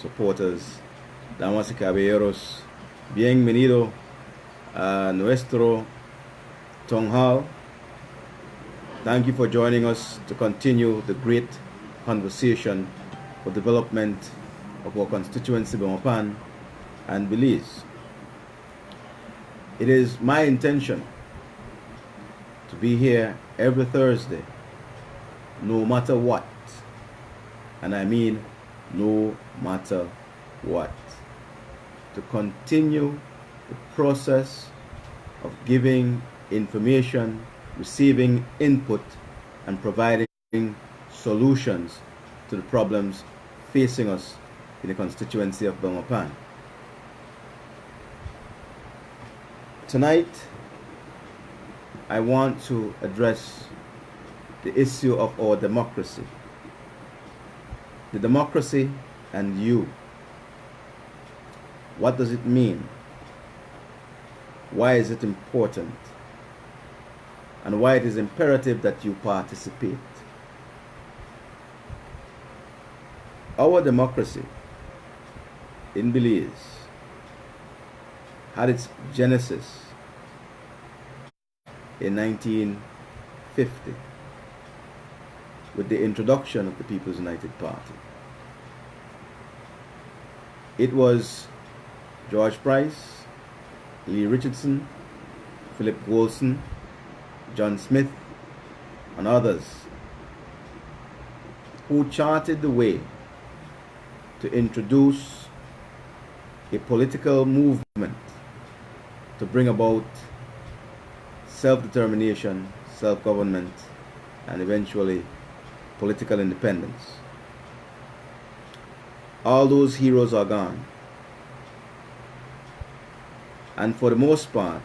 supporters, damas y caballeros, bienvenido a nuestro town hall. Thank you for joining us to continue the great conversation for development of our constituency, Belmopan and Belize. It is my intention to be here every Thursday, no matter what. And I mean no matter what. To continue the process of giving information, receiving input, and providing solutions to the problems facing us in the constituency of Belmopan. Tonight, I want to address the issue of our democracy. The democracy and you. What does it mean? Why is it important? And why it is imperative that you participate. Our democracy in Belize had its genesis in 1950 with the introduction of the People's United Party. It was George Price, Lee Richardson, Philip Golson, John Smith, and others who charted the way to introduce a political movement to bring about self-determination, self-government, and eventually political independence. All those heroes are gone. And for the most part,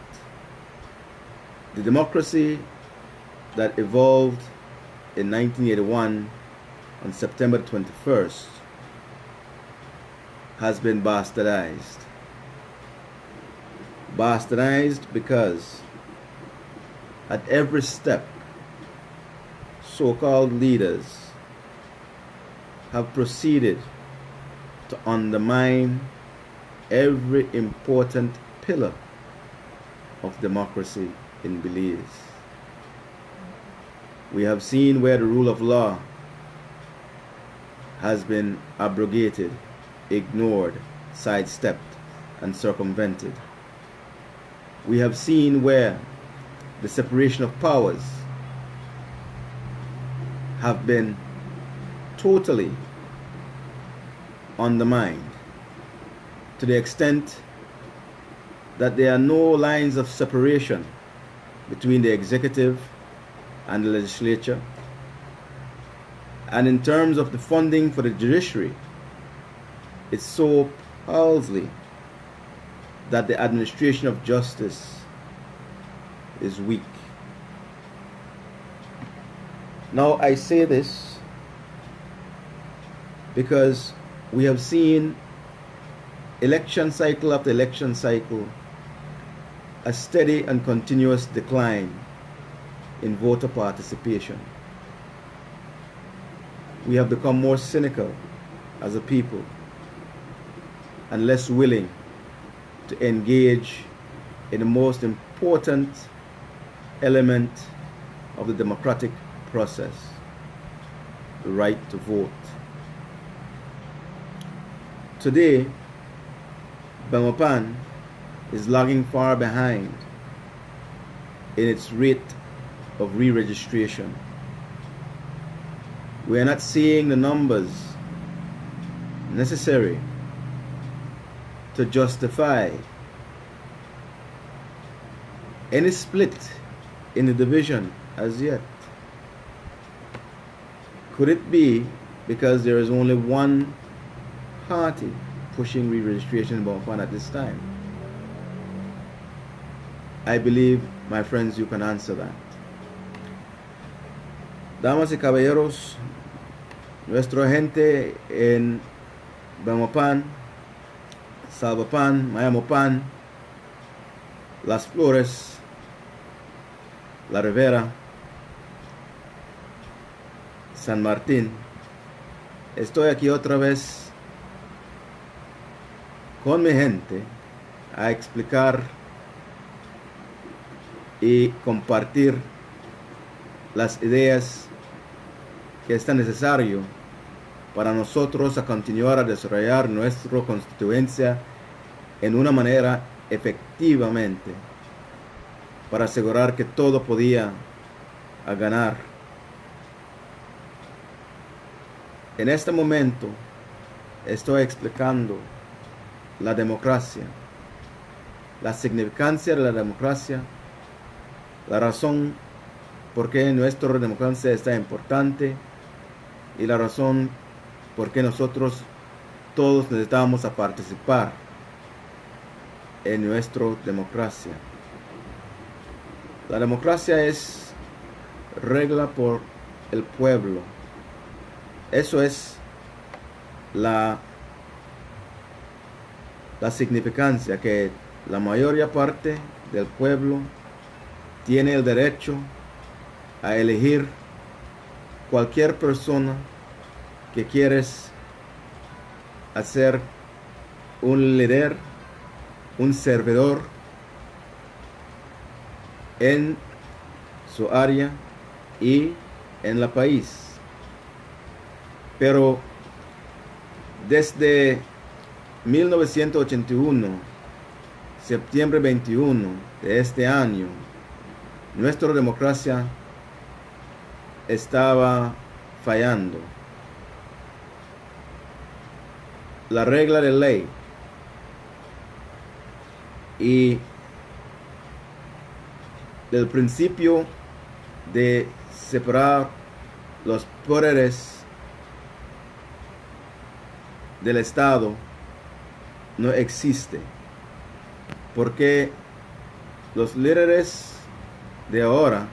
the democracy that evolved in 1981 on September 21st has been bastardized. Bastardized because at every step, so-called leaders have proceeded to undermine every important pillar of democracy in Belize. We have seen where the rule of law has been abrogated, ignored, sidestepped, and circumvented. We have seen where the separation of powers have been totally undermined to the extent that there are no lines of separation between the executive and the legislature. And in terms of the funding for the judiciary, it's so paltry that the administration of justice is weak. Now, I say this because we have seen election cycle after election cycle a steady and continuous decline in voter participation. We have become more cynical as a people and less willing to engage in the most important element of the democratic process, the right to vote. Today, Belmopan is lagging far behind in its rate of re-registration. We are not seeing the numbers necessary to justify any split in the division as yet. Could it be because there is only one party pushing re-registration in Belmopan at this time? I believe, my friends, you can answer that. Damas y caballeros, nuestra gente en Belmopan, Salvapan, Mayamopan, Las Flores, La Rivera, San Martín. Estoy aquí otra vez con mi gente a explicar y compartir las ideas que es necesario para nosotros a continuar a desarrollar nuestra constituencia en una manera efectivamente para asegurar que todo podía ganar. En este momento estoy explicando la democracia, la significancia de la democracia, la razón por qué nuestra democracia está importante y la razón por qué nosotros todos necesitamos a participar en nuestra democracia. La democracia es regla por el pueblo. Eso es la significancia, que la mayoría parte del pueblo tiene el derecho a elegir cualquier persona que quieres hacer un líder, un servidor en su área y en el país. Pero desde 1981, septiembre 21 de este año, nuestra democracia estaba fallando. La regla de ley y el principio de separar los poderes del Estado no existe, porque los líderes de ahora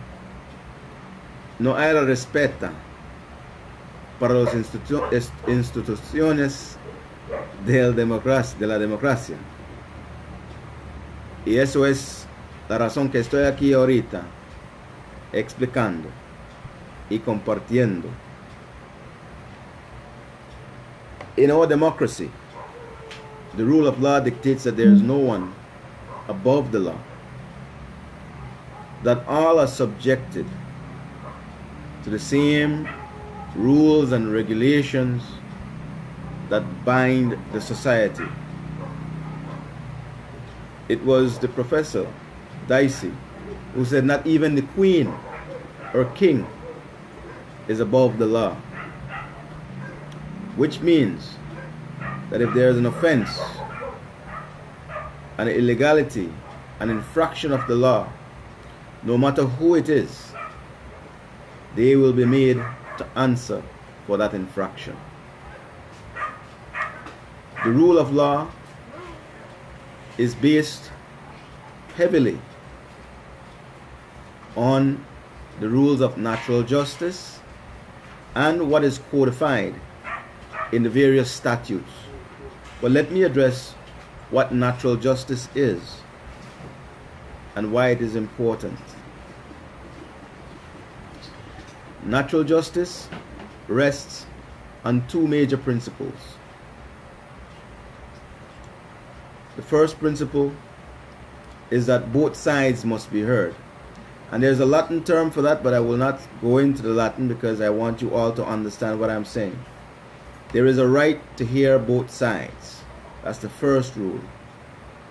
no hay la respeta para las instituciones de la democracia. Y eso es la razón que estoy aquí ahorita explicando y compartiendo. In our democracy, the rule of law dictates that there is no one above the law, that all are subjected to the same rules and regulations that bind the society. It was the Professor Dicey who said not even the Queen or King is above the law, which means that if there is an offense, an illegality, an infraction of the law, no matter who it is, they will be made to answer for that infraction. The rule of law is based heavily on the rules of natural justice and what is codified in the various statutes. But let me address what natural justice is and why it is important. Natural justice rests on two major principles. The first principle is that both sides must be heard. And there's a Latin term for that, but I will not go into the Latin because I want you all to understand what I'm saying. There is a right to hear both sides. That's the first rule,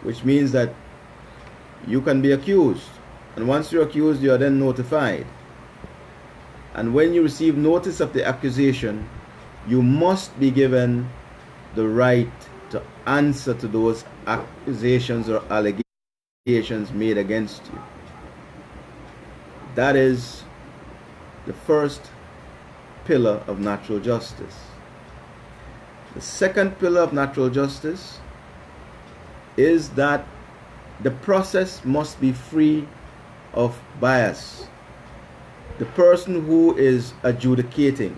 which means that you can be accused, and once you're accused, you are then notified. And when you receive notice of the accusation, you must be given the right to answer to those accusations or allegations made against you. That is the first pillar of natural justice. The second pillar of natural justice is that the process must be free of bias. The person who is adjudicating,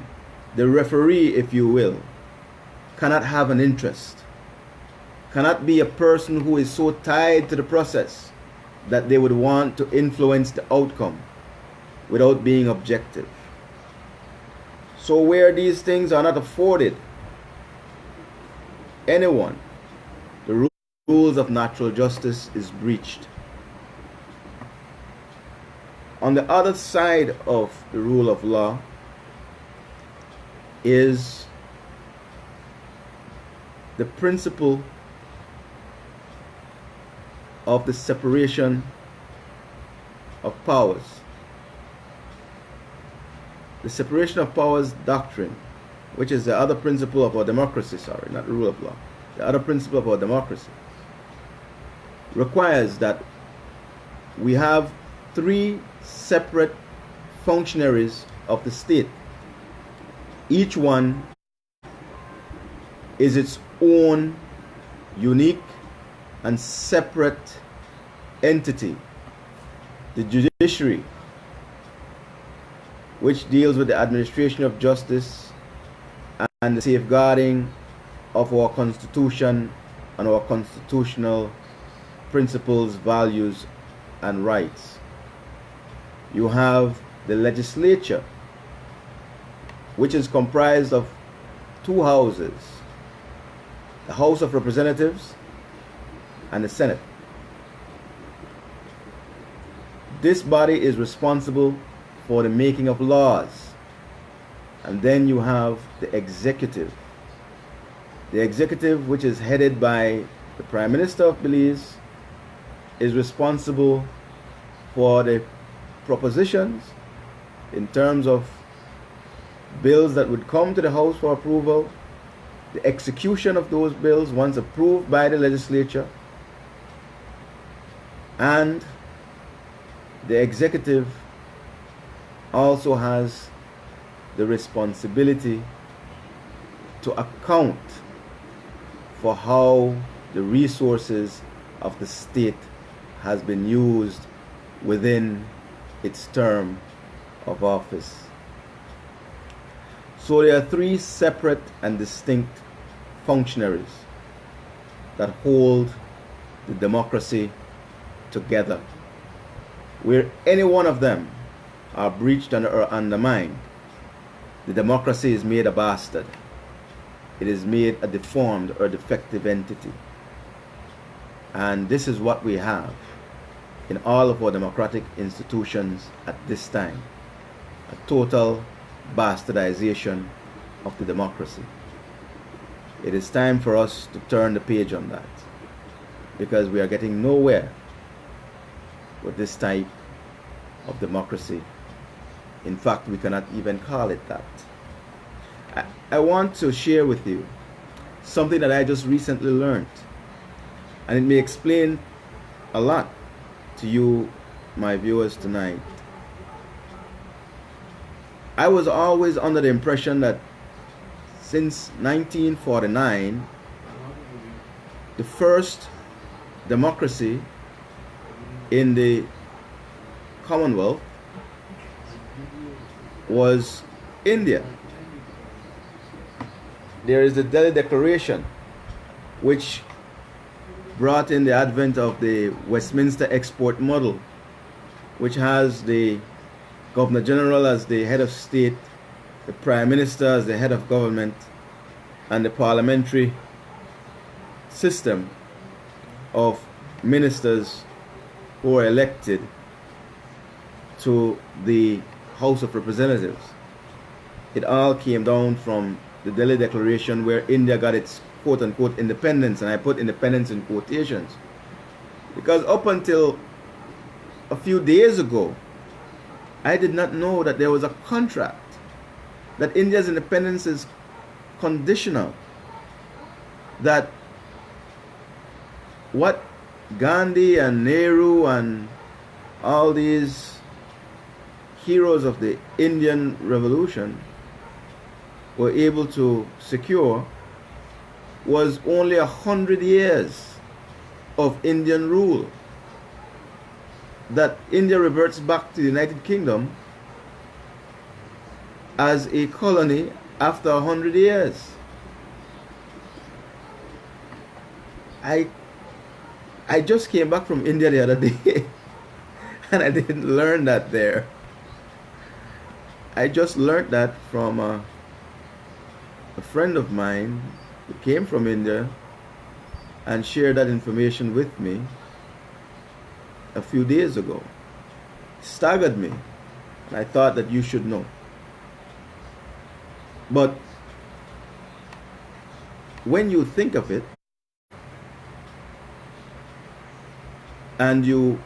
the referee, if you will, cannot have an interest, cannot be a person who is so tied to the process that they would want to influence the outcome without being objective. So where these things are not afforded anyone, the rule rules of natural justice is breached. On the other side of the rule of law is the principle of the separation of powers. The separation of powers doctrine, which is the other principle of our democracy, sorry, not the rule of law, the other principle of our democracy, requires that we have three separate functionaries of the state. Each one is its own unique and separate entity. The judiciary, which deals with the administration of justice and the safeguarding of our Constitution and our constitutional principles, values, and rights. You have the legislature, which is comprised of two houses, the House of Representatives and the Senate. This body is responsible for the making of laws. And then you have the executive. The executive, which is headed by the Prime Minister of Belize, is responsible for the propositions in terms of bills that would come to the House for approval, the execution of those bills once approved by the legislature, and the executive also has the responsibility to account for how the resources of the state has been used within its term of office. So there are three separate and distinct functionaries that hold the democracy together. Where any one of them are breached or undermined, the democracy is made a bastard. It is made a deformed or defective entity. And this is what we have in all of our democratic institutions at this time. A total bastardization of the democracy. It is time for us to turn the page on that, because we are getting nowhere with this type of democracy. In fact, we cannot even call it that. I want to share with you something that I just recently learned, and it may explain a lot to you, my viewers, tonight. I was always under the impression that since 1949, the first democracy in the Commonwealth was India. There is the Delhi Declaration, which brought in the advent of the Westminster export model, which has the Governor General as the head of state, the Prime Minister as the head of government, and the parliamentary system of ministers who are elected to the House of Representatives. It all came down from the Delhi Declaration, where India got its quote-unquote independence, and I put independence in quotations, because up until a few days ago, I did not know that there was a contract, that India's independence is conditional, that what Gandhi and Nehru and all these heroes of the Indian Revolution were able to secure was only 100 years of Indian rule. That India reverts back to the United Kingdom as a colony after 100 years. I just came back from India the other day and I didn't learn that there. I just learned that from a friend of mine who came from India and shared that information with me a few days ago. It staggered me, and I thought that you should know. But when you think of it, and you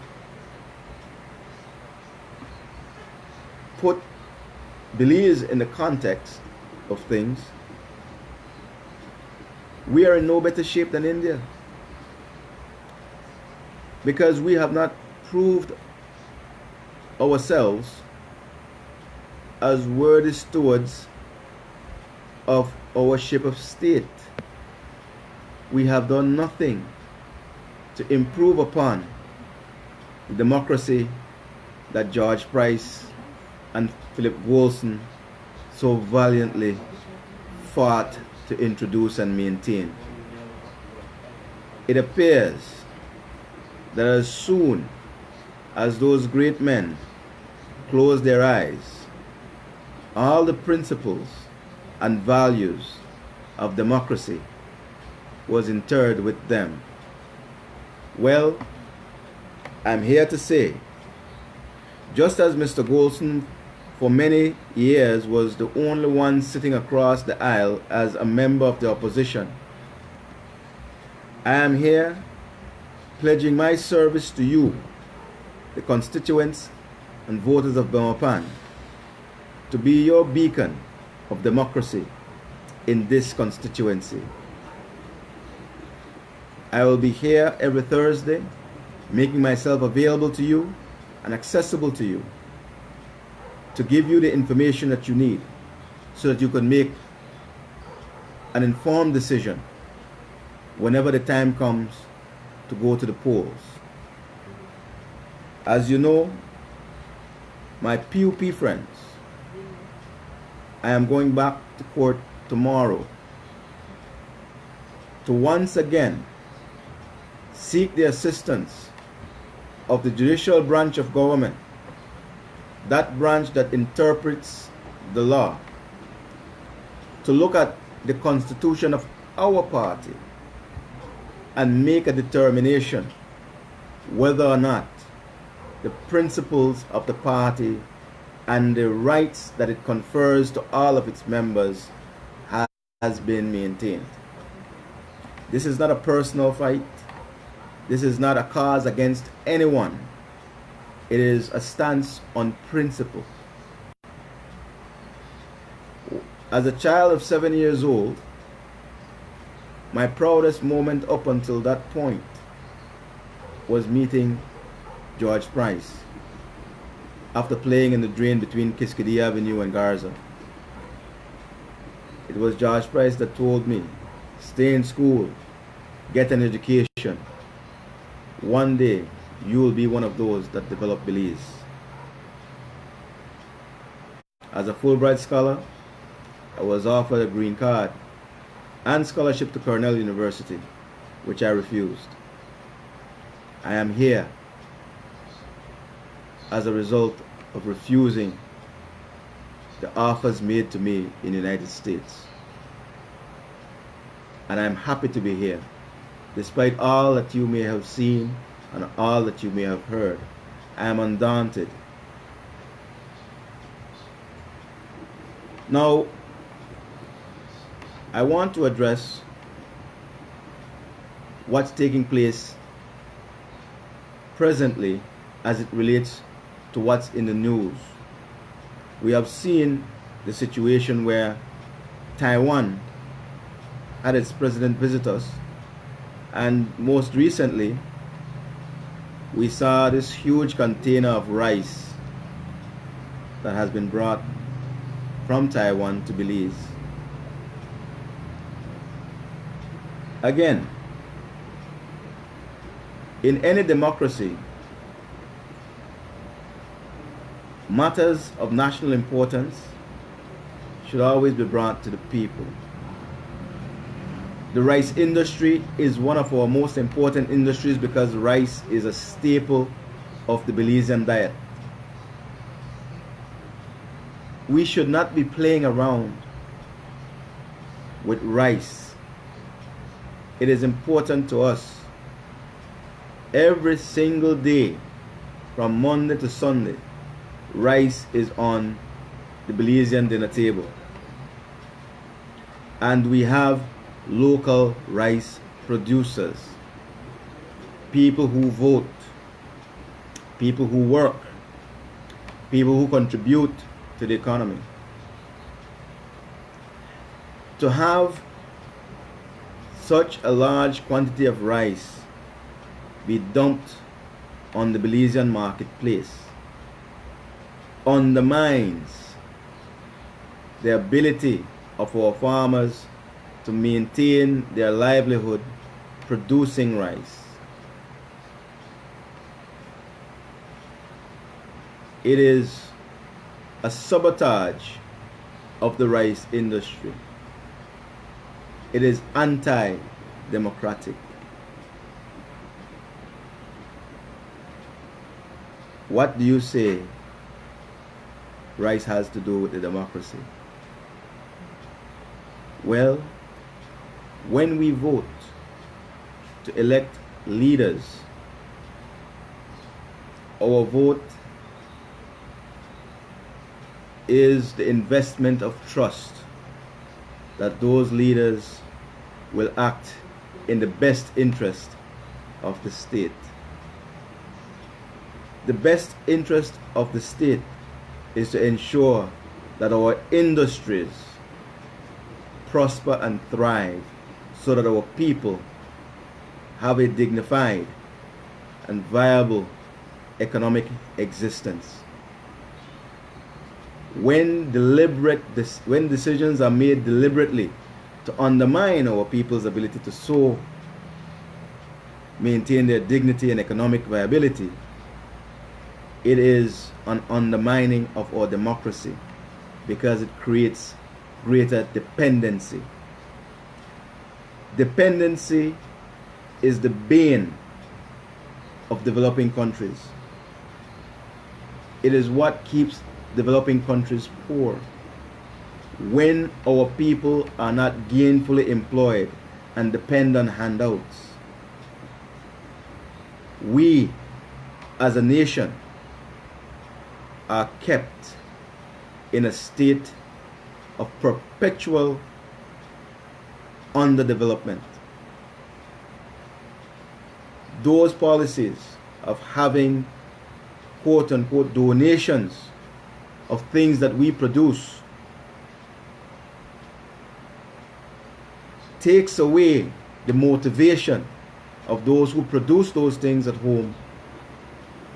put Belize in the context of things, we are in no better shape than India, because we have not proved ourselves as worthy stewards of our ship of state. We have done nothing to improve upon the democracy that George Price and Philip Wolson so valiantly fought to introduce and maintain. It appears that as soon as those great men closed their eyes, all the principles and values of democracy was interred with them. Well, I'm here to say, just as Mr. Golson for many years was the only one sitting across the aisle as a member of the opposition, I am here pledging my service to you, the constituents and voters of Belmopan, to be your beacon of democracy in this constituency. I will be here every Thursday, making myself available to you and accessible to you, to give you the information that you need so that you can make an informed decision whenever the time comes to go to the polls. As you know, my PUP friends, I am going back to court tomorrow to once again seek the assistance of the judicial branch of government, that branch that interprets the law, to look at the constitution of our party and make a determination whether or not the principles of the party and the rights that it confers to all of its members has been maintained. This is not a personal fight. This is not a cause against anyone. It is a stance on principle. As a child of 7 years old, my proudest moment up until that point was meeting George Price after playing in the drain between Kiskadee Avenue and Garza. It was George Price that told me, stay in school, get an education. One day, you will be one of those that develop Belize. As a Fulbright scholar, I was offered a green card and scholarship to Cornell University, which I refused. I am here as a result of refusing the offers made to me in the United States. And I'm happy to be here, despite all that you may have seen and all that you may have heard. I am undaunted. Now, I want to address what's taking place presently as it relates to what's in the news. We have seen the situation where Taiwan had its president visit us, and most recently we saw this huge container of rice that has been brought from Taiwan to Belize. Again, in any democracy, matters of national importance should always be brought to the people. The rice industry is one of our most important industries because rice is a staple of the Belizean diet. We should not be playing around with rice it is important to us every single day from Monday to Sunday. Rice is on the Belizean dinner table, and we have local rice producers, people who vote, people who work, people who contribute to the economy. To have such a large quantity of rice be dumped on the Belizean marketplace undermines the ability of our farmers to maintain their livelihood producing rice. It is a sabotage of the rice industry. It is anti-democratic. What do you say rice has to do with the democracy? Well, when we vote to elect leaders, our vote is the investment of trust that those leaders will act in the best interest of the state. The best interest of the state is to ensure that our industries prosper and thrive, so that our people have a dignified and viable economic existence. When decisions are made deliberately to undermine our people's ability to so maintain their dignity and economic viability, it is an undermining of our democracy, because it creates greater dependency. Dependency is the bane of developing countries. It is what keeps developing countries poor. When our people are not gainfully employed and depend on handouts, we as a nation are kept in a state of perpetual underdevelopment. Those policies of having quote unquote donations of things that we produce takes away the motivation of those who produce those things at home,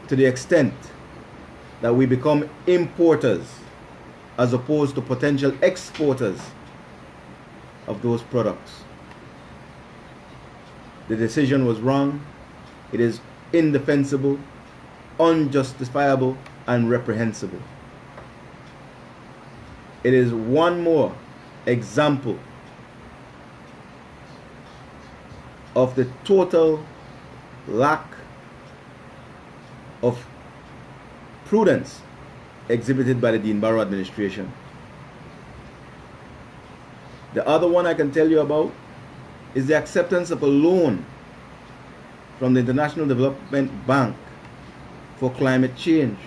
to the extent that we become importers as opposed to potential exporters of those products. The decision was wrong. It is indefensible, unjustifiable, and reprehensible. It is one more example of the total lack of prudence exhibited by the Dean Barrow administration. The other one I can tell you about is the acceptance of a loan from the International Development Bank for climate change.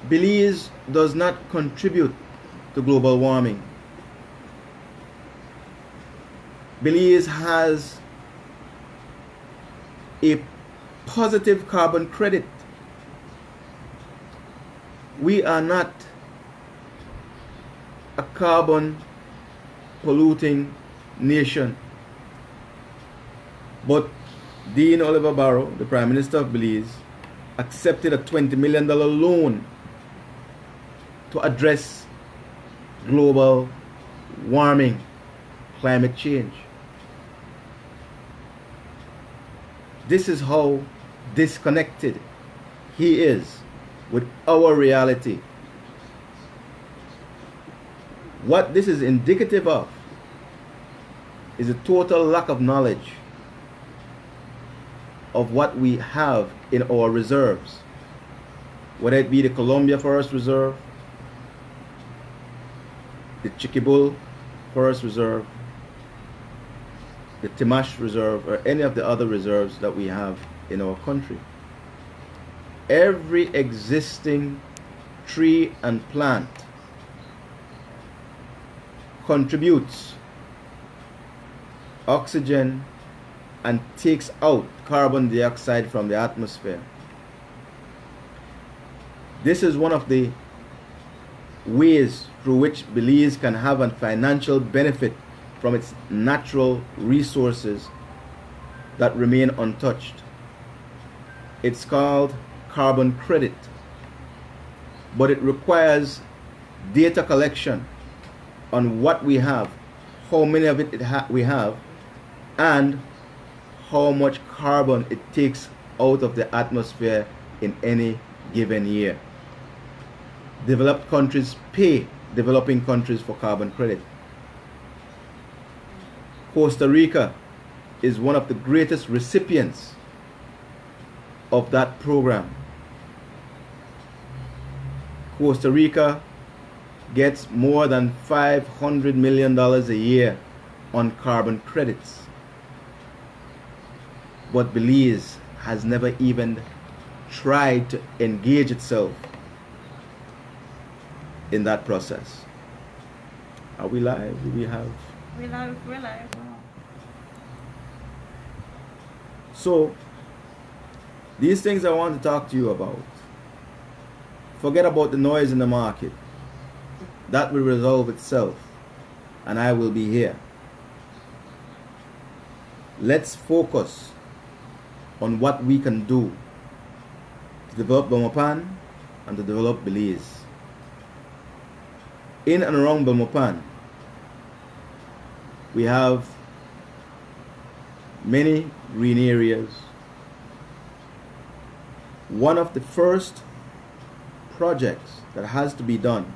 Belize does not contribute to global warming. Belize has a positive carbon credit. We are not a carbon polluting nation. But Dean Oliver Barrow, the Prime Minister of Belize, accepted a $20 million loan to address global warming, climate change. This is how disconnected he is with our reality. What this is indicative of is a total lack of knowledge of what we have in our reserves, whether it be the Columbia Forest Reserve, the Chiquibull Forest Reserve, the Timash Reserve or any of the other reserves that we have in our country. Every existing tree and plant contributes oxygen and takes out carbon dioxide from the atmosphere. This is one of the ways through which Belize can have a financial benefit from its natural resources that remain untouched. It's called carbon credit, but it requires data collection on what we have, how many of it we have, and how much carbon it takes out of the atmosphere in any given year. Developed countries pay developing countries for carbon credit. Costa Rica is one of the greatest recipients of that program. Costa Rica gets more than $500 million a year on carbon credits. But Belize has never even tried to engage itself in that process. Are we live? Do we have? We're live. So, these things I want to talk to you about. Forget about the noise in the market. That will resolve itself, and I will be here. Let's focus on what we can do to develop Belmopan and to develop Belize. In and around Belmopan, we have many green areas. One of the first projects that has to be done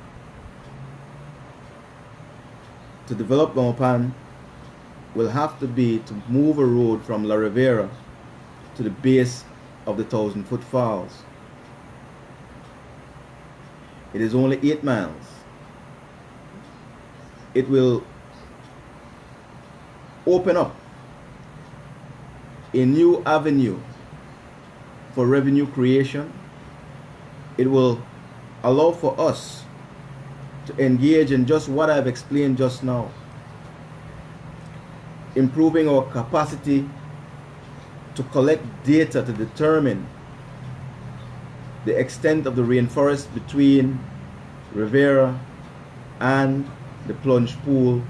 to develop Belmopan will have to be to move a road from La Rivera to the base of the 1,000-foot falls. It is only 8 miles. It will open up a new avenue for revenue creation. It will allow for us to engage in just what I've explained just now, improving our capacity to collect data to determine the extent of the rainforest between Rivera and the plunge pool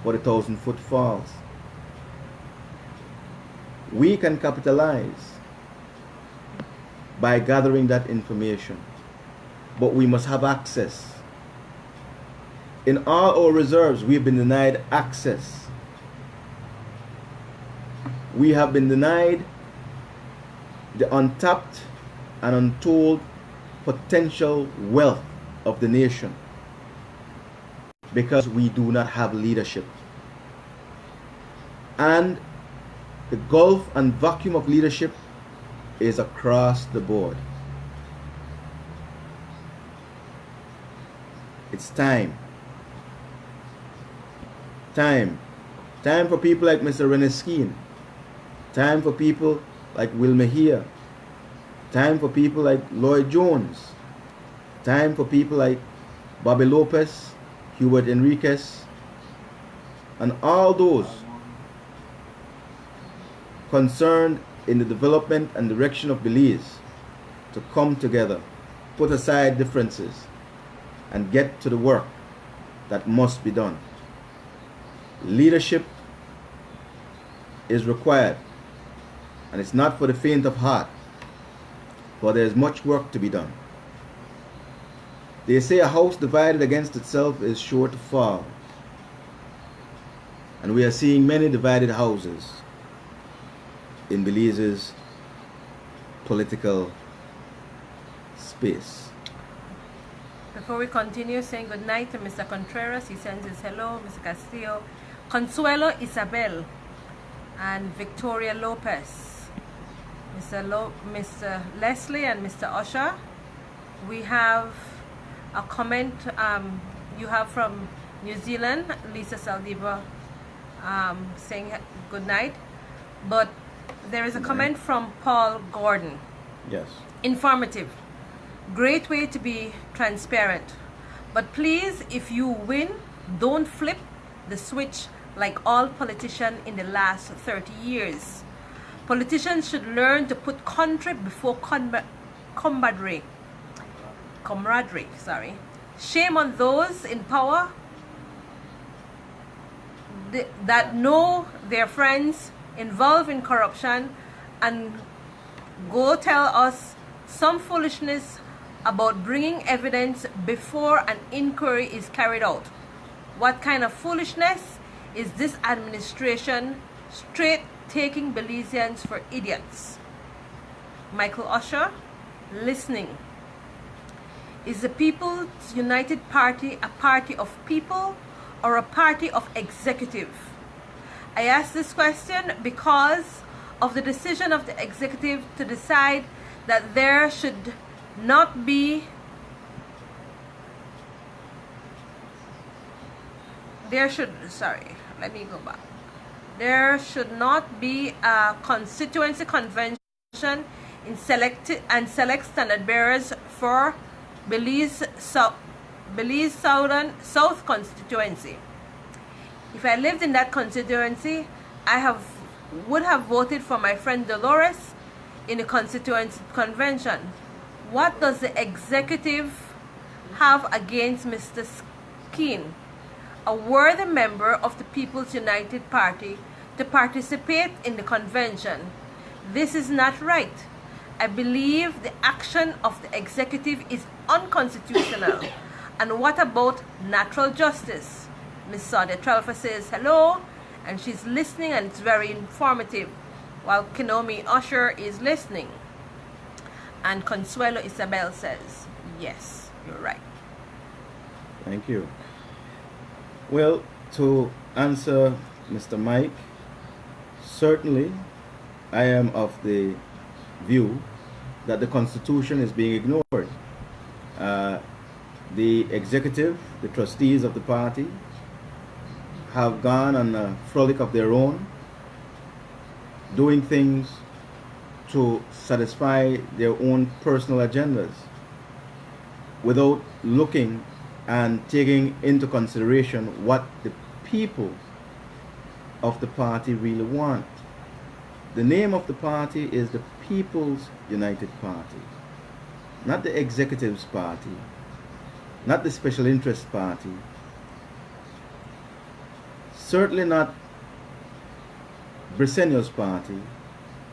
for the 1,000-foot falls. We can capitalize by gathering that information, but we must have access. In all our reserves, we've been denied access. We have been denied the untapped and untold potential wealth of the nation because we do not have leadership. And the gulf and vacuum of leadership is across the board. It's time. Time for people like Mr. Reneskine. Time for people like Will Mejia. Time for people like Lloyd Jones. Time for people like Bobby Lopez, Hubert Enriquez, and all those concerned in the development and direction of Belize to come together, put aside differences, and get to the work that must be done. Leadership is required, and it's not for the faint of heart, for there is much work to be done. They say a house divided against itself is sure to fall, and we are seeing many divided houses in Belize's political space. Before we continue, saying good night to Mr. Contreras, he sends his hello, Mr. Castillo, Consuelo Isabel, and Victoria Lopez, Mr. Leslie, and Mr. Usher. We have a comment you have from New Zealand, Lisa Saldiva saying good night. But there is a comment from Paul Gordon. Yes. Informative. Great way to be transparent. But please, if you win, don't flip the switch like all politicians in the last 30 years. Politicians should learn to put country before camaraderie. Shame on those in power that know their friends involved in corruption and go tell us some foolishness about bringing evidence before an inquiry is carried out. What kind of foolishness is this administration straight taking Belizeans for idiots? Michael Usher, listening. Is the People's United Party a party of people or a party of executive? I ask this question because of the decision of the executive to decide that there should not be there should not be a constituency convention in select standard bearers for Belize South constituency. If I lived in that constituency, would have voted for my friend Dolores in the constituency convention. What does the executive have against Mr. Skeen, a worthy member of the People's United Party, to participate in the convention? This is not right. I believe the action of the executive is unconstitutional. And what about natural justice? Miss Sadia Tralfa says hello, and she's listening, and it's very informative, while Kinomi Usher is listening. And Consuelo Isabel says, yes, you're right. Thank you. Well, to answer Mr. Mike, certainly I am of the view that the Constitution is being ignored. The executive, the trustees of the party, have gone on a frolic of their own, doing things to satisfy their own personal agendas without looking and taking into consideration what the people of the party really want. The name of the party is the People's United Party, not the executive's party, not the special interest party, certainly not Briceño's party,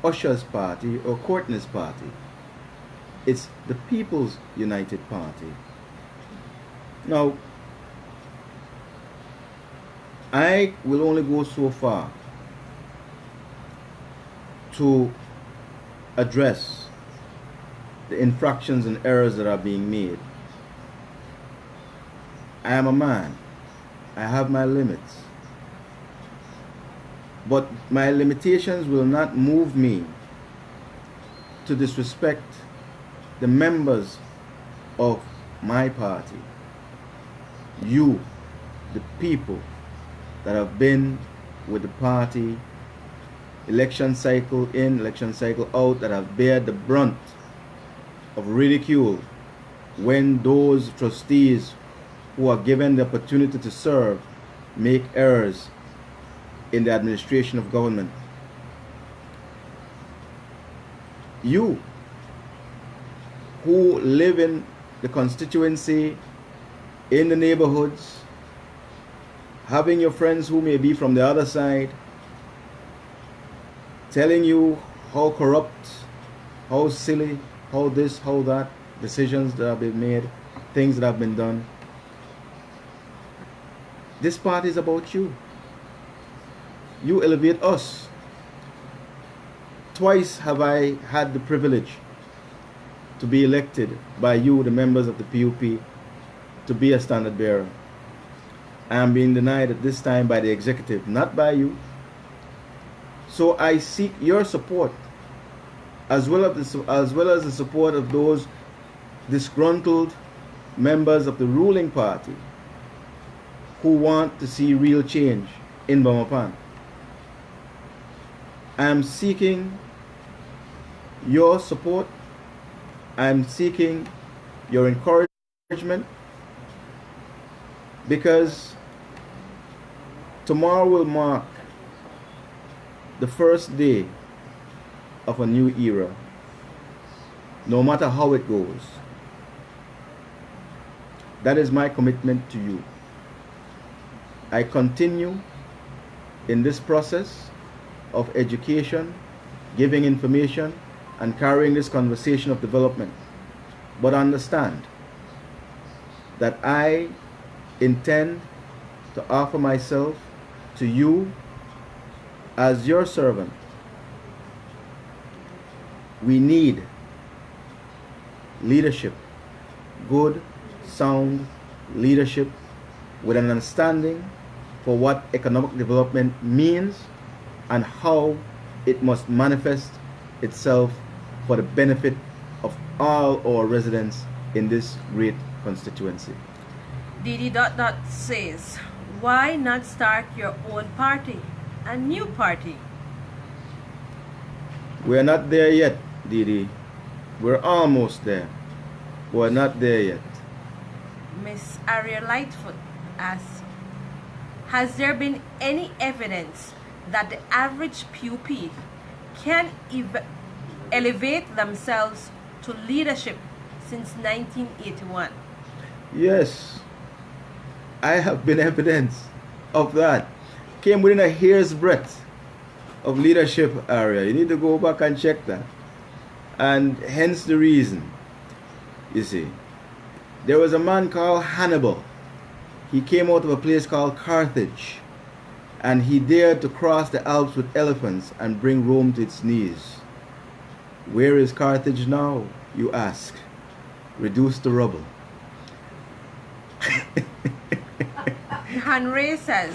Usher's party, or Courtney's party. It's the People's United Party. Now, I will only go so far to address the infractions and errors that are being made. I am a man. I have my limits. But my limitations will not move me to disrespect the members of my party. You, the people that have been with the party, election cycle in, election cycle out, that have bared the brunt of ridicule when those trustees who are given the opportunity to serve make errors in the administration of government. You who live in the constituency, in the neighborhoods, having your friends who may be from the other side, telling you how corrupt, how silly, how this, how that, decisions that have been made, things that have been done. This party is about you. You elevate us. Twice have I had the privilege to be elected by you, the members of the PUP, to be a standard bearer. I am being denied at this time by the executive, not by you. So I seek your support, as well as the support of those disgruntled members of the ruling party who want to see real change. in Belmopan. I am seeking your support. I am seeking your encouragement, because tomorrow will mark the first day of a new era, no matter how it goes. That is my commitment to you. I continue in this process of education, giving information, and carrying this conversation of development. But understand that I intend to offer myself to you as your servant. We need leadership, good, sound leadership with an understanding for what economic development means and how it must manifest itself for the benefit of all our residents in this great constituency. Didi says, why not start your own party, a new party? We're not there yet, Didi. We're almost there. We're not there yet. Miss Aria Lightfoot asks, has there been any evidence that the average pupil can elevate themselves to leadership since 1981? Yes, I have been evidence of that. Came within a hair's breadth of leadership area. You need to go back and check that. And hence the reason, you see, there was a man called Hannibal. He came out of a place called Carthage, and he dared to cross the Alps with elephants and bring Rome to its knees. Where is Carthage now, you ask? Reduced to rubble. Henry says,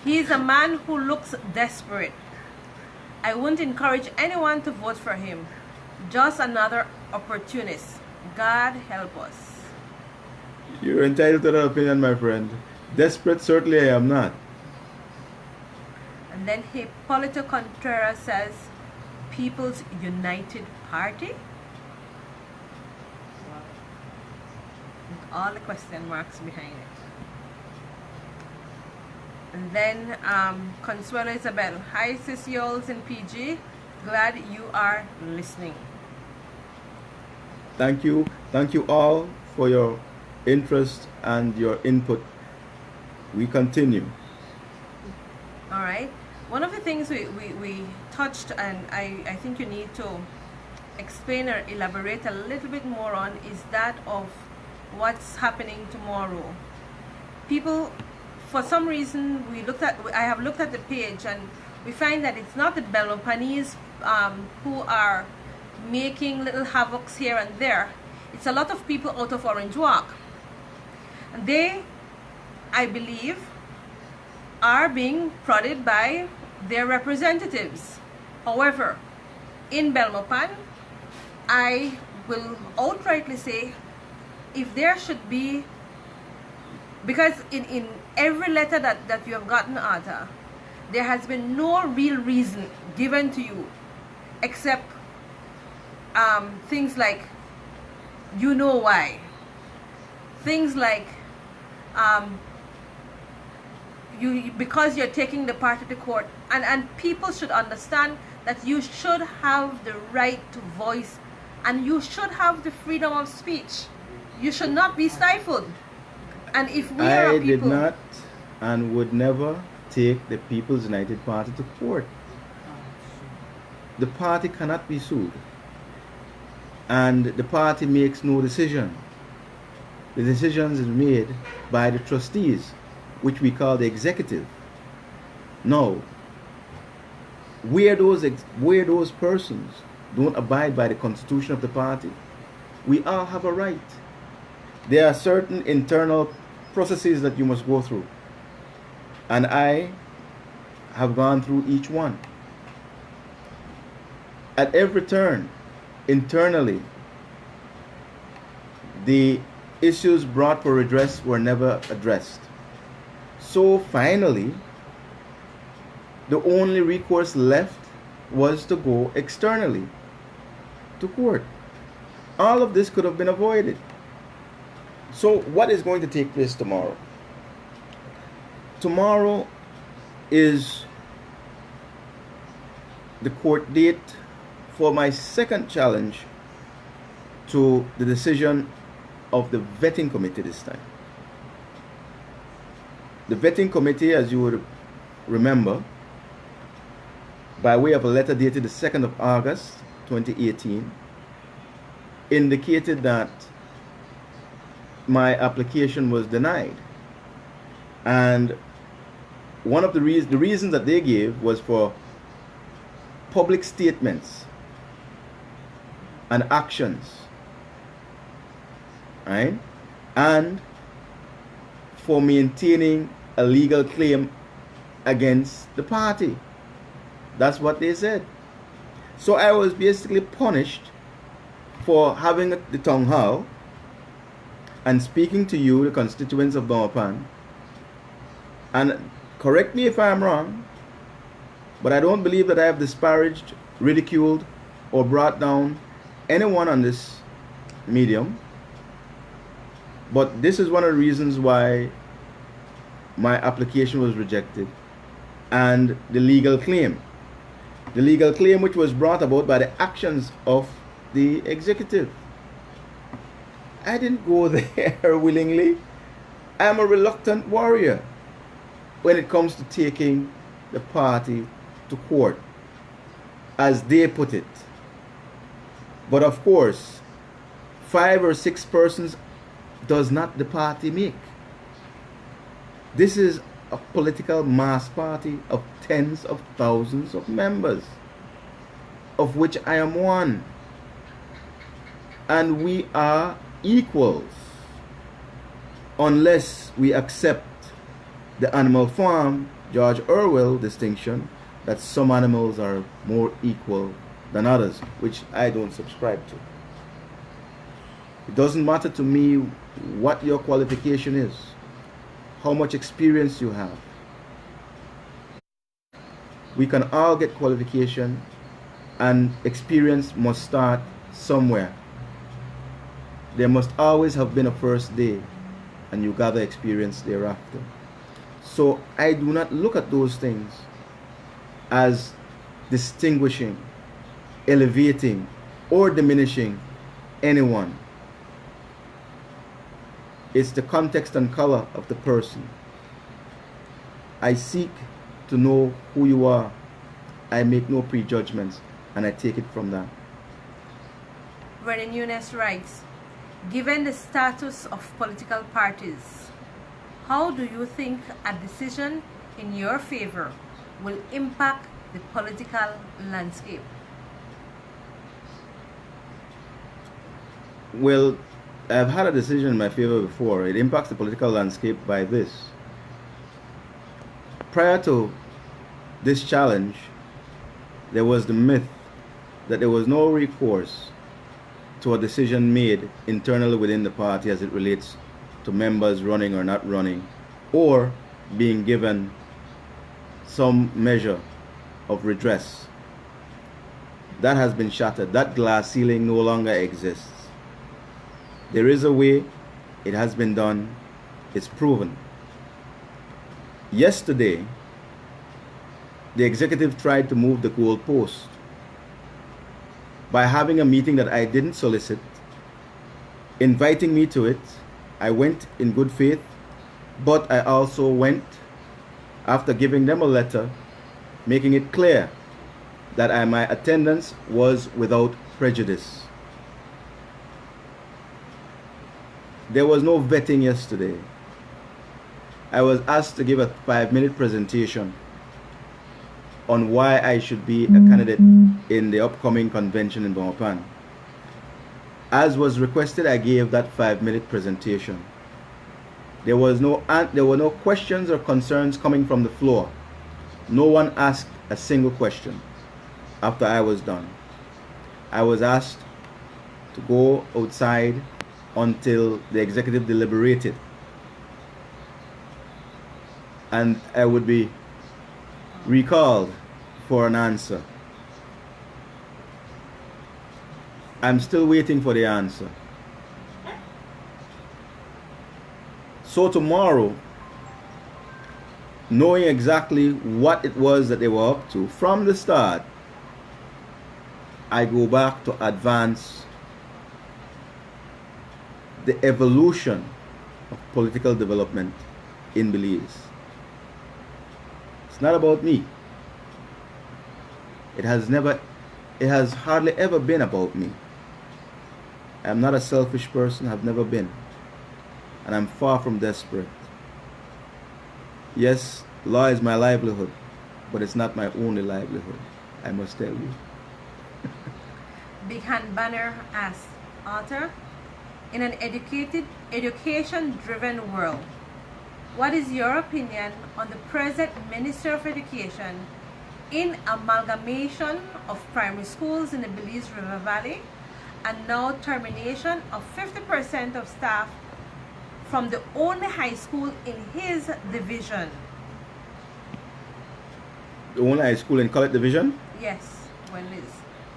he is a man who looks desperate. I wouldn't encourage anyone to vote for him. Just another opportunist. God help us. You're entitled to that opinion, my friend. Desperate, certainly I am not. And then Hipólito Contreras says, People's United Party? With all the question marks behind it. And then Consuelo Isabel, hi sis Yols in PG, glad you are listening. Thank you all for your interest and your input. We continue. All right. One of the things we touched, and I think you need to explain or elaborate a little bit more on, is that of what's happening tomorrow. People, for some reason, I have looked at the page and we find that it's not the Belmopanese who are making little havocs here and there. It's a lot of people out of Orange Walk. And they, I believe, are being prodded by their representatives. However, in Belmopan, I will outrightly say, if there should be, because in every letter that you have gotten, Arthur, there has been no real reason given to you except things like, you know why. Things like, because you're taking the party to court. And people should understand that you should have the right to voice and you should have the freedom of speech. You should not be stifled. And if we are I people, did not and would never take the People's United Party to court. The party cannot be sued. And the party makes no decision. The decisions are made by the trustees, which we call the executive. Now, where those persons don't abide by the constitution of the party, we all have a right. There are certain internal processes that you must go through. And I have gone through each one. At every turn, internally, the issues brought for redress were never addressed. So finally, the only recourse left was to go externally to court. All of this could have been avoided. So what is going to take place tomorrow? Tomorrow is the court date for my second challenge to the decision of the vetting committee this time. The vetting committee, as you would remember, by way of a letter dated the 2nd of August 2018, indicated that my application was denied. And one of the reasons that they gave was for public statements and actions, right? And for maintaining a legal claim against the party. That's what they said. So I was basically punished for having the tongue hall and speaking to you, the constituents of Belmopan. And correct me if I'm wrong, but I don't believe that I have disparaged, ridiculed, or brought down anyone on this medium. But this is one of the reasons why my application was rejected, and the legal claim. The legal claim which was brought about by the actions of the executive. I didn't go there willingly. I'm a reluctant warrior when it comes to taking the party to court, as they put it. But of course, 5 or 6 persons does not the party make. This is a political mass party of tens of thousands of members, of which I am one. And we are equals, unless we accept the Animal Farm, George Orwell distinction, that some animals are more equal than others, which I don't subscribe to. It doesn't matter to me what your qualification is, how much experience you have. We can all get qualification, and experience must start somewhere. There must always have been a first day, and you gather experience thereafter. So I do not look at those things as distinguishing, elevating, or diminishing anyone. It's the context and color of the person. I seek to know who you are. I make no prejudgments, and I take it from that. Reverend Eunice writes, given the status of political parties, how do you think a decision in your favor will impact the political landscape? Well, I've had a decision in my favor before. It impacts the political landscape by this. Prior to this challenge, there was the myth that there was no recourse to a decision made internally within the party as it relates to members running or not running, or being given some measure of redress. That has been shattered. That glass ceiling no longer exists. There is a way. It has been done. It's proven. Yesterday, the executive tried to move the goalpost by having a meeting that I didn't solicit, inviting me to it. I went in good faith, but I also went after giving them a letter making it clear that my attendance was without prejudice. There was no vetting yesterday. I was asked to give a 5-minute presentation on why I should be a candidate in the upcoming convention in Belmopan. As was requested, I gave that 5-minute presentation. There were no questions or concerns coming from the floor. No one asked a single question after I was done. I was asked to go outside until the executive deliberated, and I would be recalled for an answer. I'm still waiting for the answer. So tomorrow, knowing exactly what it was that they were up to from the start, I go back to advance the evolution of political development in Belize. It's not about me. It has hardly ever been about me. I'm not a selfish person, I've never been. And I'm far from desperate. Yes, law is my livelihood, but it's not my only livelihood, I must tell you. Big Hand Banner asks, Arthur, in an education-driven world, what is your opinion on the present Minister of Education in amalgamation of primary schools in the Belize River Valley and now termination of 50% of staff from the only high school in his division? The only high school in College Division? Yes, Wendy's.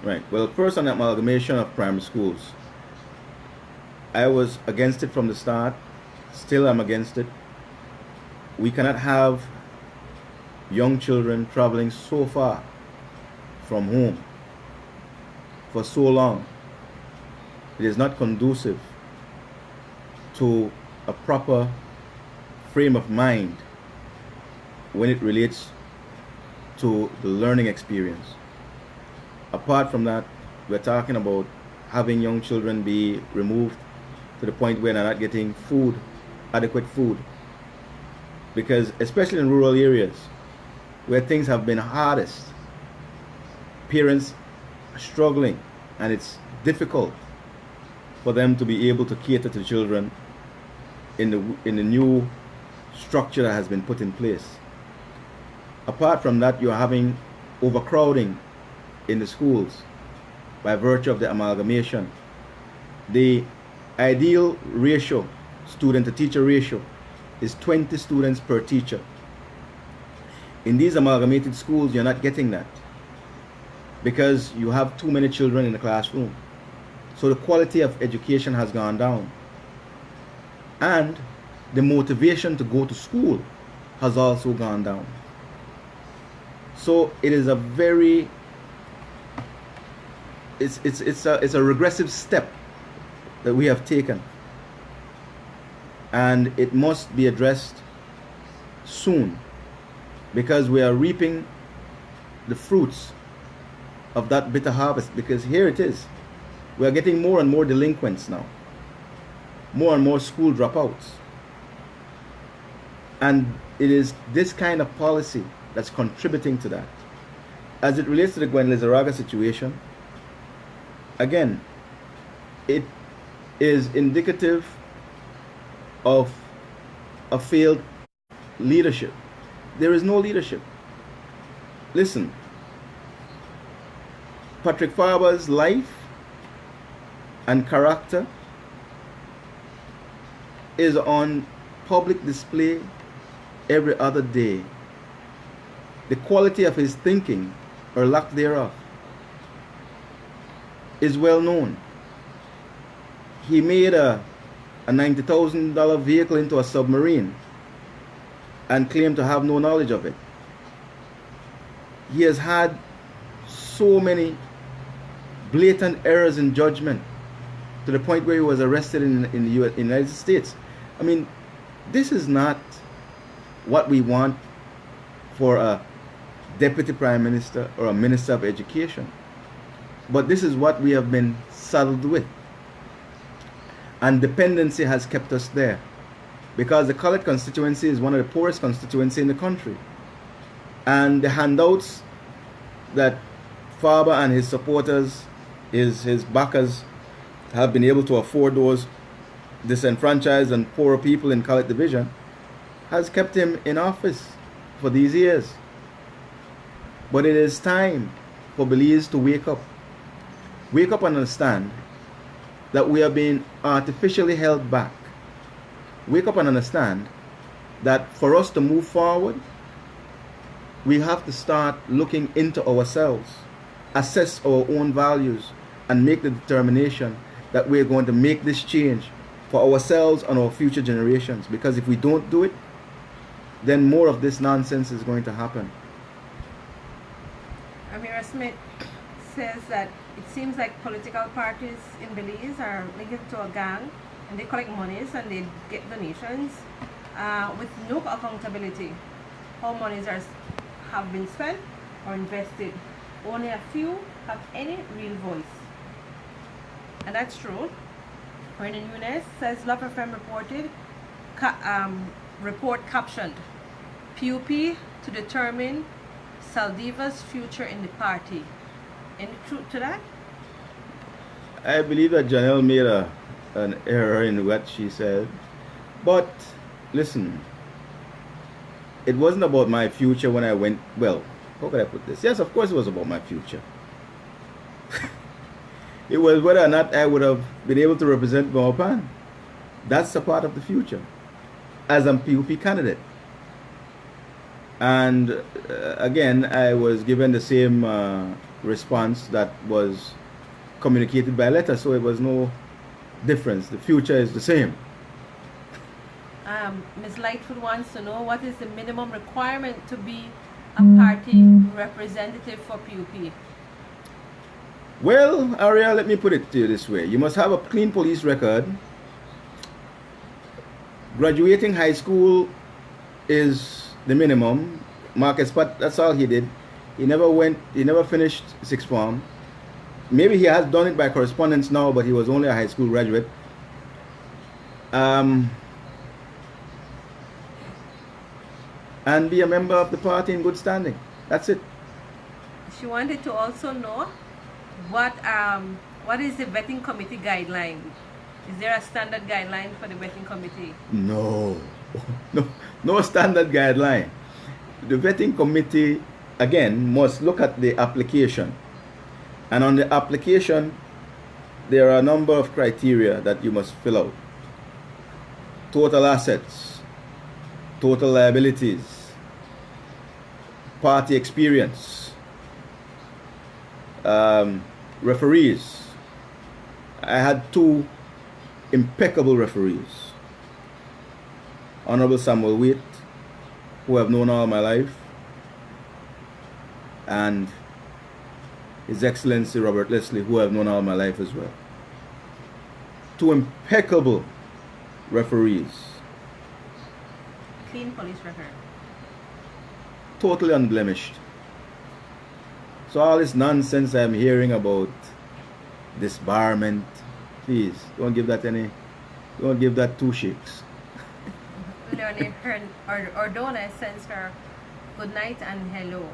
Right. Well, first on the amalgamation of primary schools. I was against it from the start. Still am against it. We cannot have young children traveling so far from home for so long. It is not conducive to a proper frame of mind when it relates to the learning experience. Apart from that, we're talking about having young children be removed to the point where they're not getting food, adequate food. Because especially in rural areas where things have been hardest, parents are struggling and it's difficult for them to be able to cater to children in the new structure that has been put in place. Apart from that, you're having overcrowding in the schools by virtue of the amalgamation. The ideal ratio, student to teacher ratio, is 20 students per teacher. In these amalgamated schools, you're not getting that because you have too many children in the classroom. So the quality of education has gone down. And the motivation to go to school has also gone down. So it is a very, it's a regressive step that we have taken. And it must be addressed soon because we are reaping the fruits of that bitter harvest. Because here it is, we are getting more and more delinquents now, more and more school dropouts, and it is this kind of policy that's contributing to that. As it relates to the Gwen Lizaraga situation, again, it is indicative of a failed leadership. There is no leadership. Listen, Patrick Farber's life and character is on public display every other day. The quality of his thinking, or lack thereof, is well known. He made a $90,000 vehicle into a submarine and claimed to have no knowledge of it. He has had so many blatant errors in judgment to the point where he was arrested in the United States. I mean, this is not what we want for a deputy prime minister or a minister of education. But this is what we have been saddled with. And dependency has kept us there. Because the College constituency is one of the poorest constituencies in the country. And the handouts that Farber and his supporters, his backers, have been able to afford those disenfranchised and poorer people in College Division has kept him in office for these years. But it is time for Belize to wake up. Wake up and understand that we are being artificially held back. Wake up and understand that for us to move forward, we have to start looking into ourselves, assess our own values, and make the determination that we're going to make this change for ourselves and our future generations. Because if we don't do it, then more of this nonsense is going to happen. Amira Smith says that it seems like political parties in Belize are linked to a gang, and they collect monies and they get donations with no accountability. How monies have been spent or invested. Only a few have any real voice. And that's true. Brendan Nunes says Love FM reported report captioned PUP to determine Saldiva's future in the party. Any truth to that? I believe that Janelle made an error in what she said. But listen, it wasn't about my future when I went, well, how can I put this? Yes, of course it was about my future. It was whether or not I would have been able to represent Belmopan. That's a part of the future as a PUP candidate. And again, I was given the same response that was communicated by letter, so it was no difference. The future is the same. Ms. Lightfoot wants to know what is the minimum requirement to be a party representative for PUP? Well, Ariel, let me put it to you this way. You must have a clean police record. Graduating high school is the minimum. Marcus Pat, that's all he did. He never finished sixth form. Maybe he has done it by correspondence now, but he was only a high school graduate. And be a member of the party in good standing. That's it. She wanted to also know what is the vetting committee guideline? Is there a standard guideline for the vetting committee? No, no standard guideline. The vetting committee, again, must look at the application. And on the application, there are a number of criteria that you must fill out. Total assets, total liabilities, party experience, referees. I had two impeccable referees. Honorable Samuel Waite, who I've known all my life, and His Excellency Robert Leslie, who I've known all my life as well. Two impeccable referees. Clean police record. Totally unblemished. So all this nonsense I'm hearing about disbarment, please don't give that two shakes. Leonie Ordona sends her good night and hello.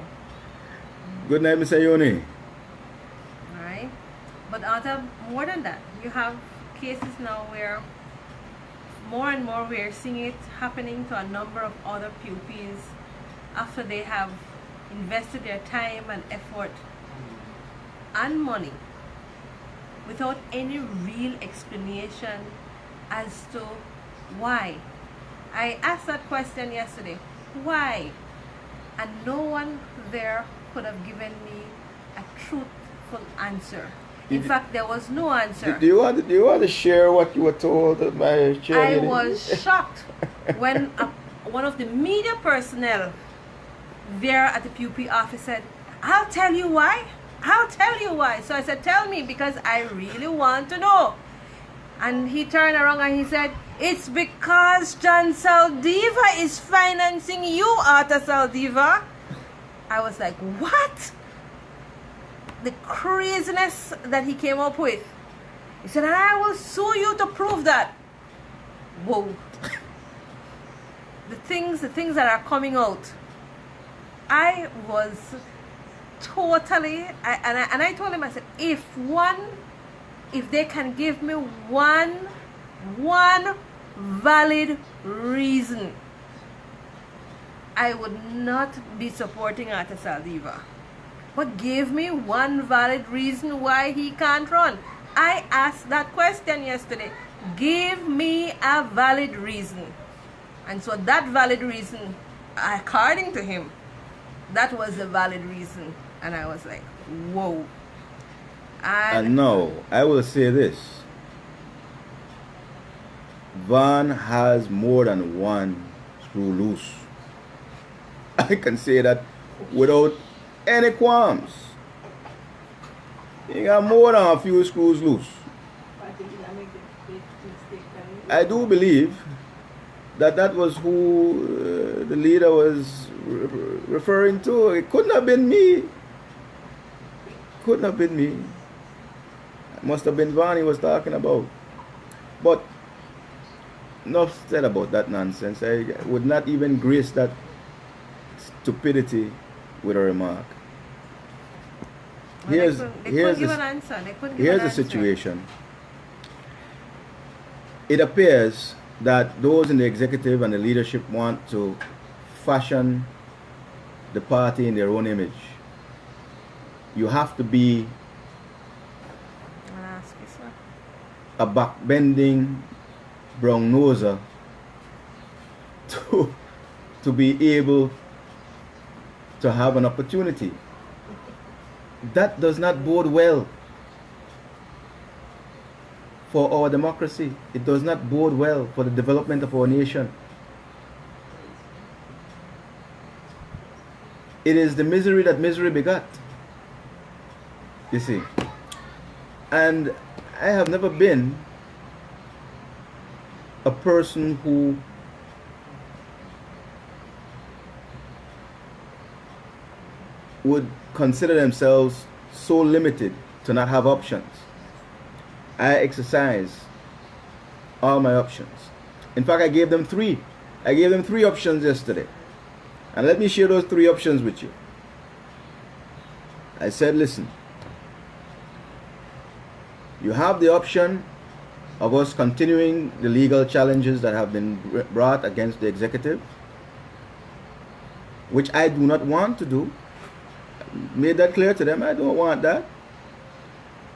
Good night, Mr. Yoni. Alright. But other more than that, you have cases now where more and more we are seeing it happening to a number of other pupils after they have invested their time and effort and money without any real explanation as to why. I asked that question yesterday, why? And no one there could have given me a truthful answer. In fact, there was no answer. Do you want to share what you were told by I Chair? was shocked when one of the media personnel there at the PUP office said, I'll tell you why. I'll tell you why. So I said, tell me, because I really want to know. And he turned around and he said, it's because John Saldiva is financing you, Arthur Saldiva. I was like, what? The craziness that he came up with. He said, and I will sue you to prove that. Whoa. the things that are coming out. I was totally, I told him, I said, if they can give me one valid reason, I would not be supporting Arthur Saldiva. But give me one valid reason why he can't run. I asked that question yesterday. Give me a valid reason. And so that valid reason, according to him, that was a valid reason. And I was like, whoa. And now, I will say this. Van has more than one screw loose. I can say that without any qualms. He got more than a few screws loose. I do believe that that was who the leader was referring to. It couldn't have been me. Couldn't have been me. It must have been Van he was talking about. But enough said about that nonsense. I would not even grace that stupidity with a remark. Here's the situation. It appears that those in the executive and the leadership want to fashion the party in their own image. You have to be a backbending brown noser to be able to have an opportunity. That does not bode well for our democracy. It does not bode well for the development of our nation. It is the misery that misery begot. You see. And I have never been a person who would consider themselves so limited to not have options. I exercise all my options. In fact, I gave them three. I gave them three options yesterday. And let me share those three options with you. I said, listen, you have the option of us continuing the legal challenges that have been brought against the executive, which I do not want to do. I made that clear to them. I don't want that.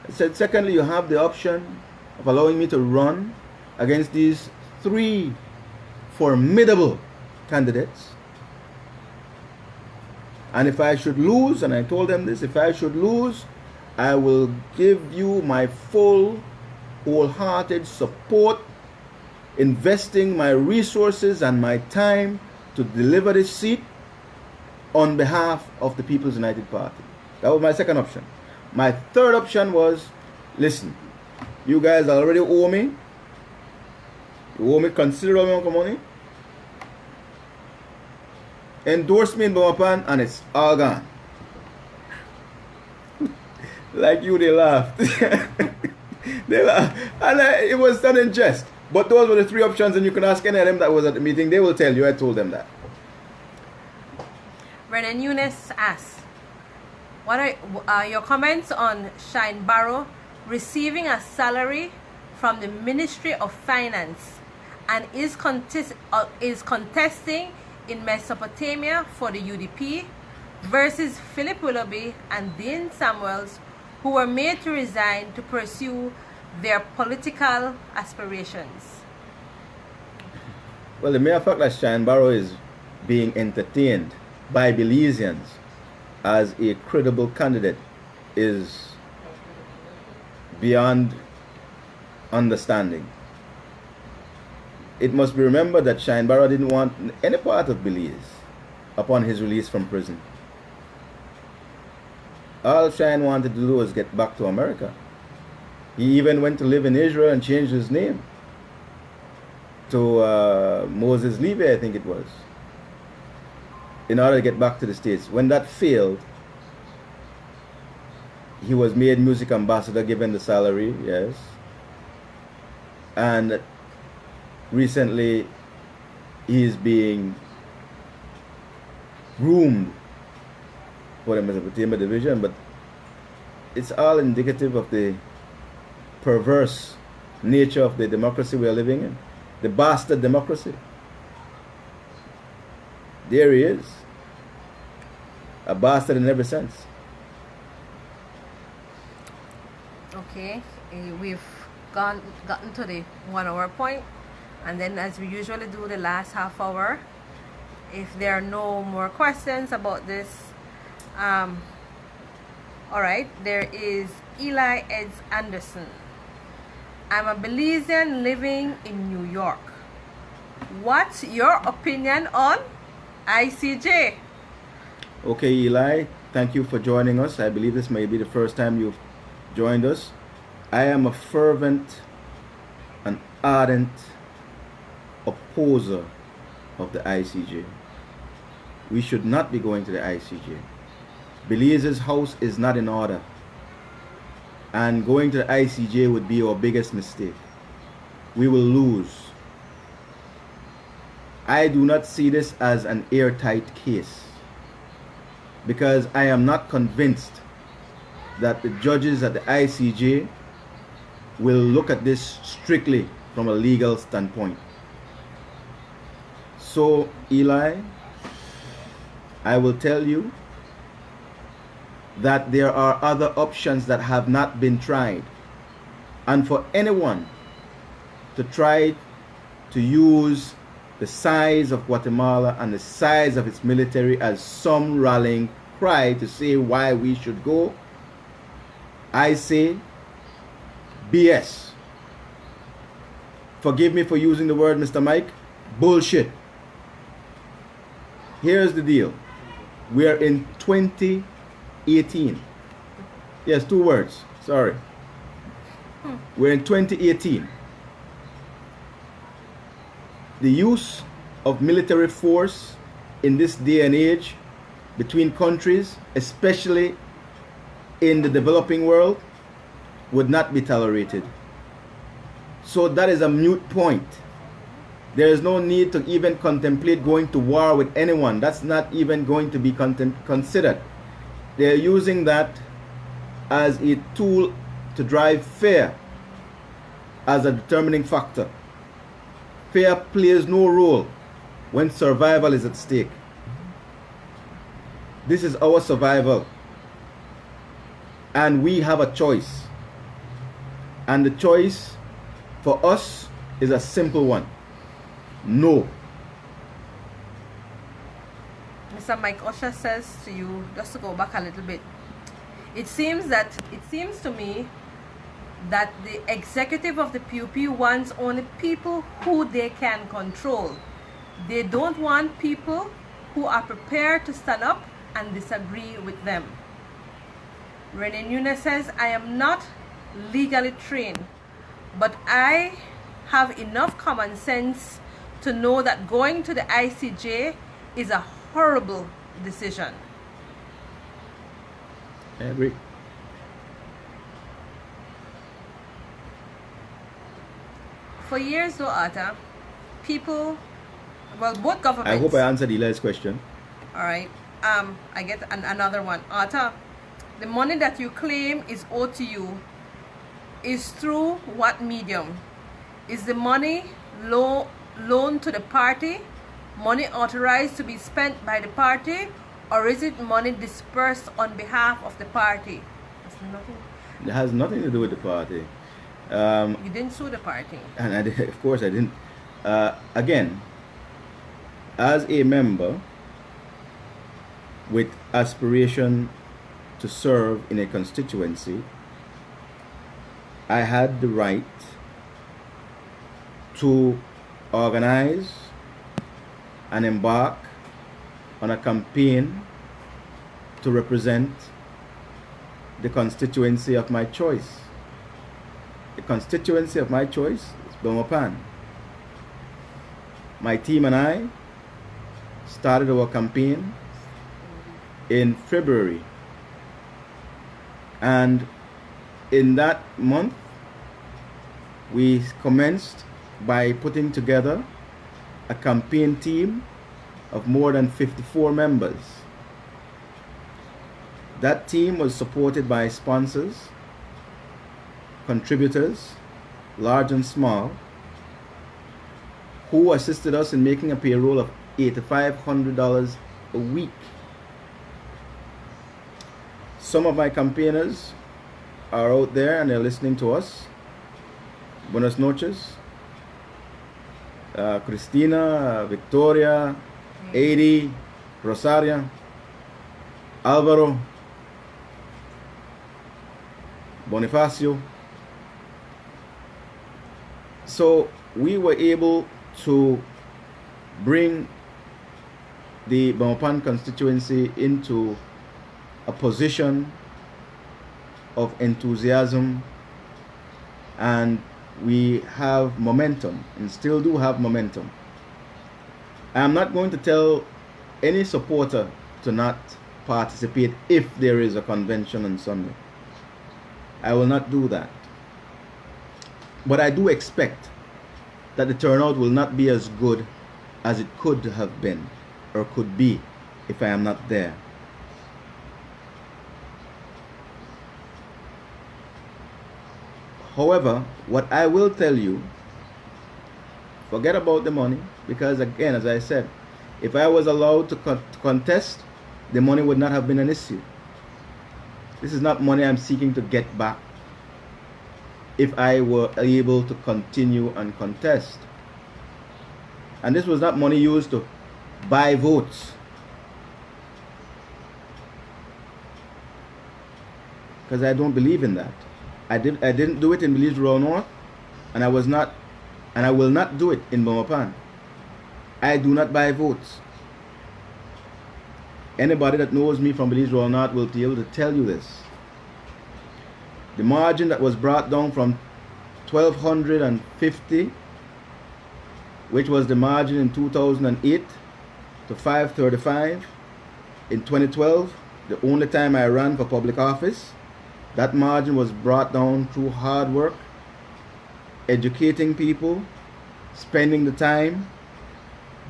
I said, secondly, you have the option of allowing me to run against these three formidable candidates. And if I should lose, and I told them this, if I should lose, I will give you my full, wholehearted support, investing my resources and my time to deliver this seat on behalf of the People's United Party. That was my second option. My third option was, listen, you guys already owe me. You owe me considerable amount of money. Endorse me in Belmopan and it's all gone. Like you, they laughed. They laughed. And it was done in jest. But those were the three options, and you can ask any of them that was at the meeting. They will tell you. I told them that. Brennan Eunice asks, what are your comments on Shine Barrow receiving a salary from the Ministry of Finance and is contesting in Mesopotamia for the UDP versus Philip Willoughby and Dean Samuels, who were made to resign to pursue their political aspirations? Well, the mere fact that Shine Barrow is being entertained by Belizeans as a credible candidate is beyond understanding. It must be remembered that Shine Barrow didn't want any part of Belize upon his release from prison. All Shine wanted to do was get back to America. He even went to live in Israel and changed his name to Moses Levy, I think it was, in order to get back to the States. When that failed, he was made music ambassador, given the salary, yes. And recently, he's being groomed for the Mesopotamia division, but it's all indicative of the perverse nature of the democracy we are living in, the bastard democracy. There he is, a bastard in every sense. Okay, we've gotten to the 1 hour point, and then as we usually do, the last half hour If there are no more questions about this, all right, there is Eli Eds Anderson. I'm a Belizean living in New York. What's your opinion on ICJ? Okay, Eli, thank you for joining us. I believe this may be the first time you've joined us. I am a fervent and ardent opposer of the ICJ. We should not be going to the ICJ. Belize's house is not in order, and going to the ICJ would be our biggest mistake. We will lose. I do not see this as an airtight case, because I am not convinced that the judges at the ICJ will look at this strictly from a legal standpoint. So, Eli, I will tell you that there are other options that have not been tried. And for anyone to try to use the size of Guatemala and the size of its military as some rallying cry to say why we should go, I say BS. Forgive me for using the word, Mr. Mike. Bullshit. Here's the deal. We are in 2018. Yes, 2 words. Sorry. We're in 2018. The use of military force in this day and age between countries, especially in the developing world, would not be tolerated. So that is a moot point. There is no need to even contemplate going to war with anyone. That's not even going to be considered. They're using that as a tool to drive fear as a determining factor. Fear plays no role when survival is at stake. This is our survival, and we have a choice. And the choice for us is a simple one. No. Mr. Mike Usher says to you, just to go back a little bit, it seems to me that the executive of the PUP wants only people who they can control. They don't want people who are prepared to stand up and disagree with them. Rene Nunes says, I am not legally trained, but I have enough common sense to know that going to the ICJ is a horrible decision. I agree. For years though, Arthur, people, well, both governments... I hope I answered Eli's question. Alright, I get another one. Arthur, the money that you claim is owed to you is through what medium? Is the money loaned to the party, money authorized to be spent by the party, or is it money dispersed on behalf of the party? It has nothing to do with the party. You didn't sue the party. And of course I didn't. Again, as a member with aspiration to serve in a constituency, I had the right to organize and embark on a campaign to represent the constituency of my choice. The constituency of my choice is Belmopan. My team and I started our campaign in February, and in that month we commenced by putting together a campaign team of more than 54 members. That team was supported by sponsors, contributors, large and small, who assisted us in making a payroll of $8,500 a week. Some of my campaigners are out there and they're listening to us. Buenas noches. Cristina, Victoria, Adi, Rosaria, Alvaro, Bonifacio. So we were able to bring the Belmopan constituency into a position of enthusiasm, and we have momentum and still do have momentum. I am not going to tell any supporter to not participate if there is a convention on Sunday. I will not do that. But I do expect that the turnout will not be as good as it could have been or could be if I am not there. However, what I will tell you, forget about the money, because again, as I said, if I was allowed to contest, the money would not have been an issue. This is not money I'm seeking to get back if I were able to continue and contest. And this was not money used to buy votes. Because I don't believe in that. I didn't do it in Belize Rural North, and I will not do it in Belmopan. I do not buy votes. Anybody that knows me from Belize Rural North will be able to tell you this. The margin that was brought down from 1250, which was the margin in 2008, to 535 in 2012, the only time I ran for public office, that margin was brought down through hard work, educating people, spending the time,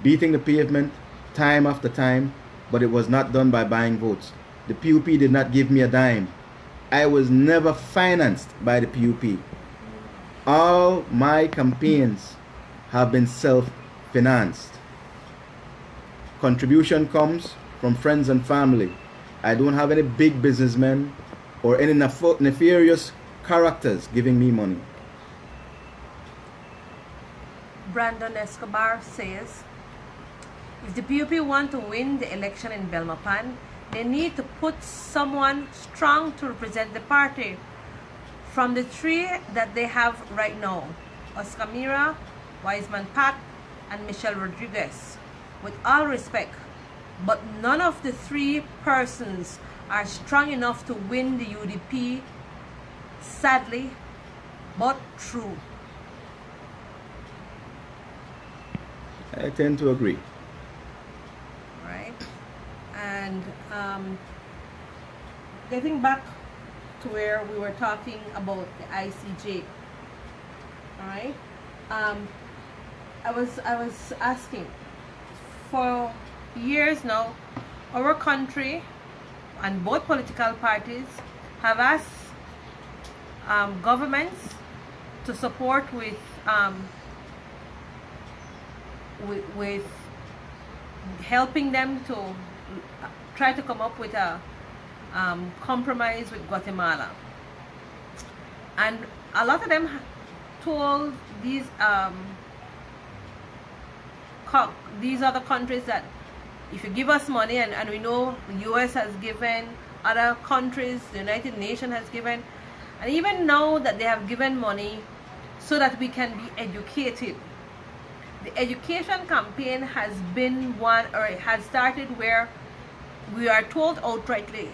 beating the pavement time after time, but it was not done by buying votes. The PUP did not give me a dime. I was never financed by the PUP. All my campaigns have been self-financed. Contribution comes from friends and family. I don't have any big businessmen or any nefarious characters giving me money. Brandon Escobar says, if the PUP want to win the election in Belmopan, they need to put someone strong to represent the party from the three that they have right now: Oscar Mira, Wiseman Pat, and Michelle Rodriguez. With all respect, but none of the three persons are strong enough to win the UDP, sadly, but true. I tend to agree. Right? And getting back to where we were talking about the ICJ, all right? I was asking, for years now, our country and both political parties have asked governments to support with helping them to try to come up with a compromise with Guatemala. And a lot of them told these other countries that if you give us money, and we know the US has given, other countries, the United Nations has given, and even now that they have given money so that we can be educated. The education campaign has been one, or it has started, where we are told outrightly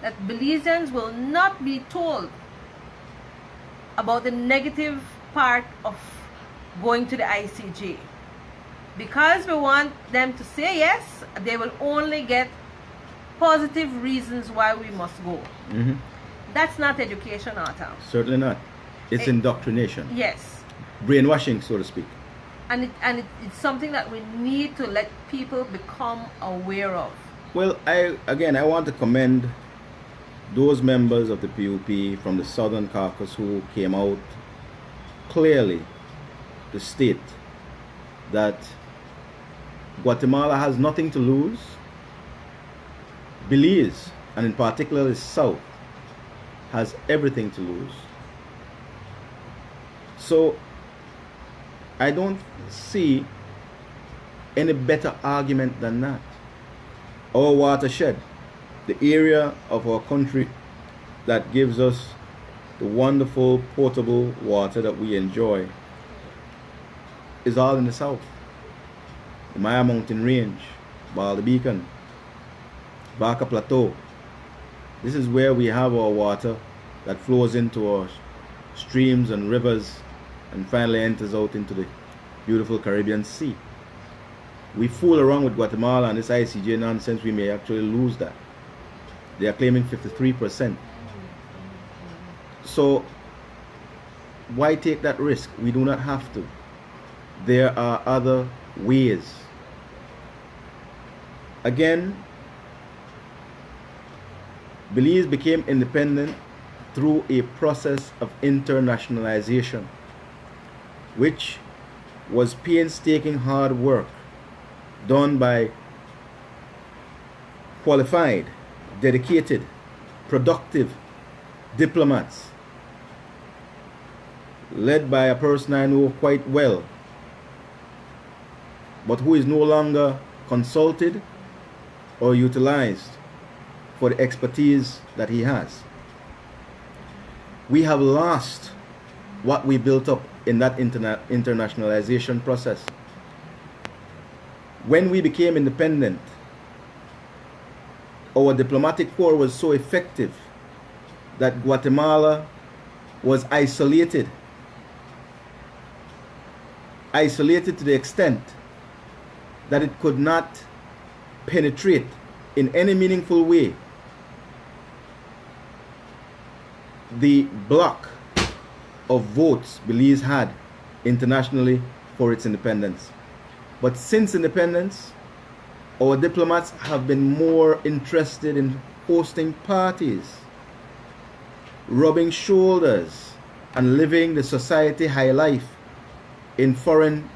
that Belizeans will not be told about the negative part of going to the ICJ. Because we want them to say yes, they will only get positive reasons why we must go. Mm-hmm. That's not education, Arthur. Certainly not. It's indoctrination. Yes. Brainwashing, so to speak. And it's something that we need to let people become aware of. Well, I want to commend those members of the PUP from the Southern Caucus who came out clearly to state that Guatemala has nothing to lose. Belize, and in particular the South, has everything to lose. So I don't see any better argument than that. Our watershed, the area of our country that gives us the wonderful potable water that we enjoy, is all in the south. The Maya Mountain Range, Baldy Beacon, Barker Plateau. This is where we have our water that flows into our streams and rivers and finally enters out into the beautiful Caribbean Sea. We fool around with Guatemala and this ICJ nonsense, we may actually lose that. They are claiming 53%. So why take that risk? We do not have to. There are other ways. Again, Belize became independent through a process of internationalization, which was painstaking hard work done by qualified, dedicated, productive diplomats, led by a person I know quite well, but who is no longer consulted or utilized for the expertise that he has. We have lost what we built up in that internationalization process. When we became independent, our diplomatic corps was so effective that Guatemala was isolated to the extent that it could not penetrate in any meaningful way the block of votes Belize had internationally for its independence. But since independence, our diplomats have been more interested in hosting parties, rubbing shoulders, and living the society high life in foreign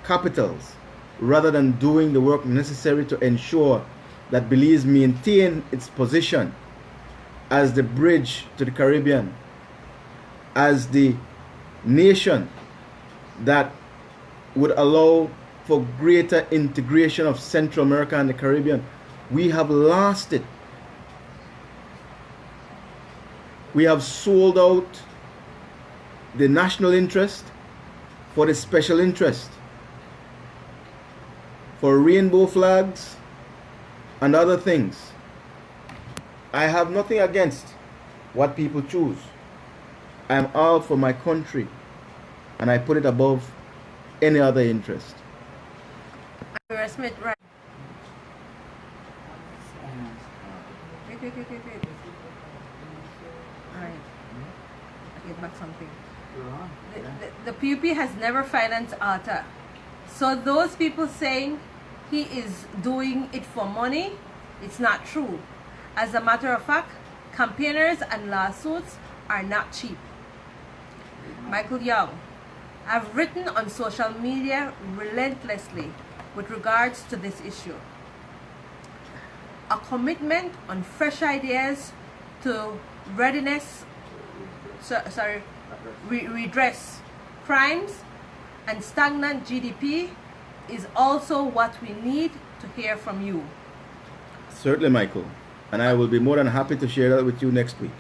capitals, rather than doing the work necessary to ensure that Belize maintain its position as the bridge to the Caribbean, as the nation that would allow for greater integration of Central America and the Caribbean. We have lost it. We have sold out the national interest for the special interest, for rainbow flags and other things. I have nothing against what people choose. I am all for my country, and I put it above any other interest. Smith, right. Wait. Alright. I get back something. The PUP has never financed Arthur. So those people saying he is doing it for money, it's not true. As a matter of fact, campaigners and lawsuits are not cheap. Michael Young, I've written on social media relentlessly with regards to this issue. A commitment on fresh ideas to redress crimes and stagnant GDP is also what we need to hear from you. Certainly, Michael. And I will be more than happy to share that with you next week.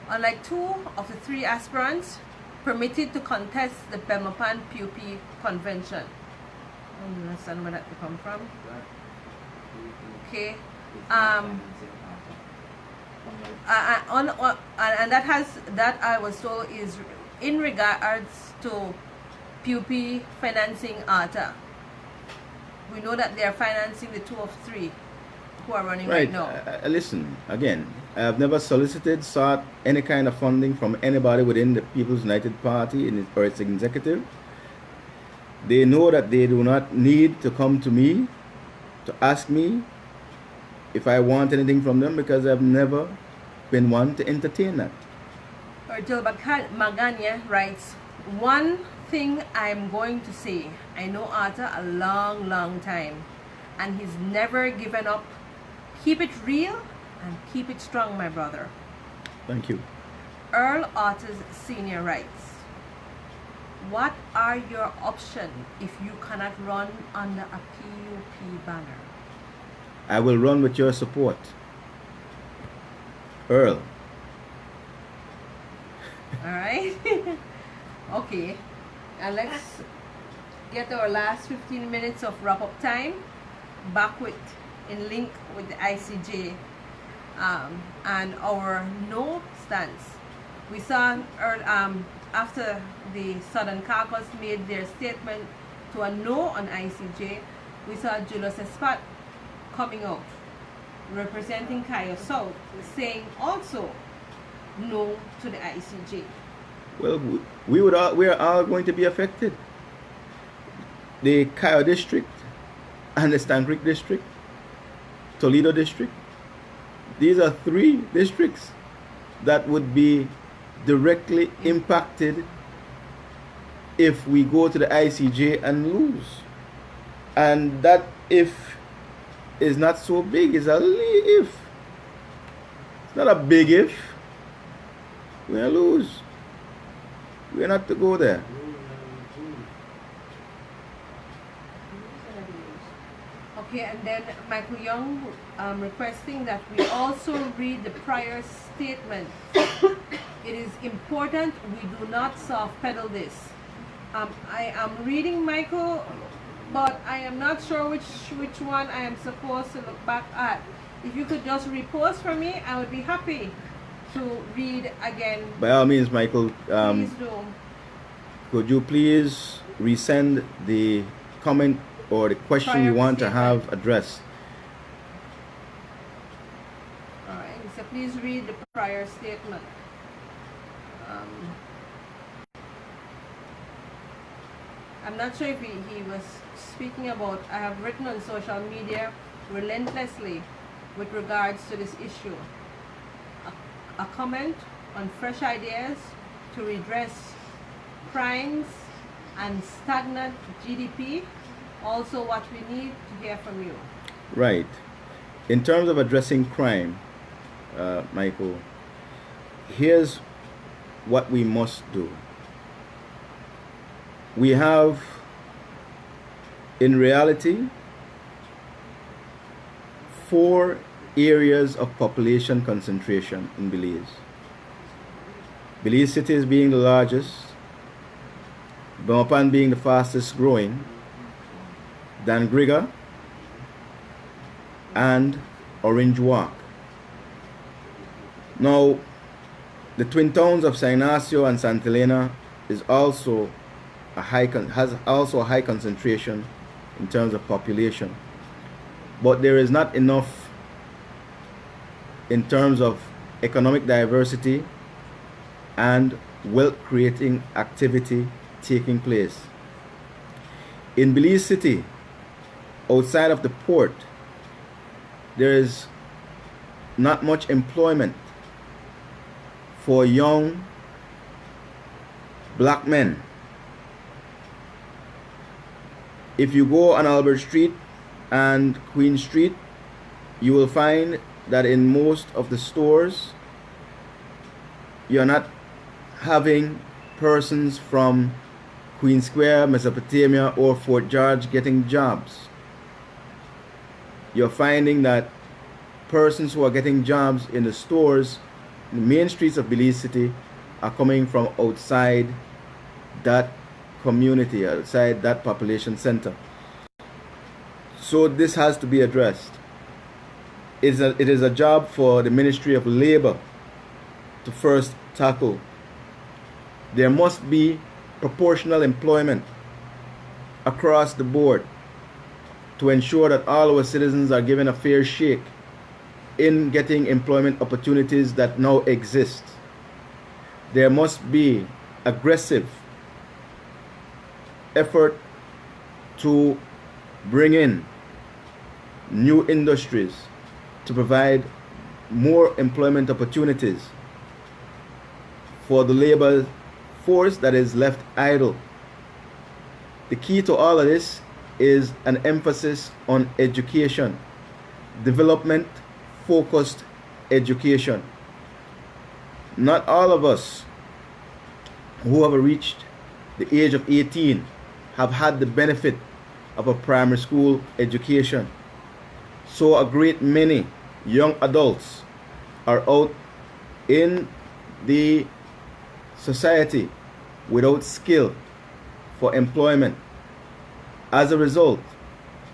Unlike 2 of the 3 aspirants permitted to contest the Belmopan PUP convention. I don't understand where that come from. Okay. And that I was told is in regards to PUP financing Arthur. We know that they are financing the 2 of 3 who are running right now. Listen, again, I have never sought any kind of funding from anybody within the People's United Party or its executive. They know that they do not need to come to me to ask me if I want anything from them, because I've never been one to entertain that. Virgil Maganya writes, one thing I'm going to say, I know Arthur a long time, and he's never given up. Keep it real and keep it strong, my brother. Thank you. Earl Otters Sr. writes, what are your options if you cannot run under a PUP banner? I will run with your support. Earl. All right. Okay. And let's get our last 15 minutes of wrap-up time back with in link with the ICJ and our no stance. We saw after the Southern Caucus made their statement to a no on ICJ, we saw Julius Espat coming out representing Kayo South saying also no to the ICJ. Well, we are all going to be affected. The Kayo district and the Stan Creek district, Toledo district, these are 3 districts that would be directly impacted if we go to the ICJ and lose. And that if is not so big, it's a little if. It's not a big if. We're going to lose. We're not to go there. Okay, and then Michael Young requesting that we also read the prior statement. It is important we do not soft pedal this. I am reading Michael, but I am not sure which one I am supposed to look back at. If you could just repost for me, I would be happy to read again. By all means, Michael, Please do. could you please resend the comment or the question Prior you want statement. to have addressed? Alright, so please read the prior statement. I'm not sure if he was speaking about, I have written on social media relentlessly with regards to this issue. A comment on fresh ideas to redress crimes and stagnant GDP. Also what we need to hear from you. Right. In terms of addressing crime, Michael, here's what we must do. We have, in reality, 4 areas of population concentration in Belize. Belize City is being the largest, Belmopan being the fastest growing, Dan Grigga, and Orange Walk. Now, the twin towns of San Ignacio and Santa Elena is also has also a high concentration in terms of population, but there is not enough in terms of economic diversity and wealth creating activity taking place. In Belize City, outside of the port, there is not much employment for young black men. If you go on Albert Street and Queen Street, you will find that in most of the stores, you're not having persons from Queen Square, Mesopotamia, or Fort George getting jobs. You're finding that persons who are getting jobs in the stores, in the main streets of Belize City, are coming from outside that community, outside that population center. So this has to be addressed. It is a job for the Ministry of Labor to first tackle. There must be proportional employment across the board to ensure that all our citizens are given a fair shake in getting employment opportunities that now exist. There must be aggressive effort to bring in new industries to provide more employment opportunities for the labor force that is left idle. The key to all of this is an emphasis on education, development focused education. Not all of us who have reached the age of 18 have had the benefit of a primary school education. So a great many young adults are out in the society without skill for employment. As a result,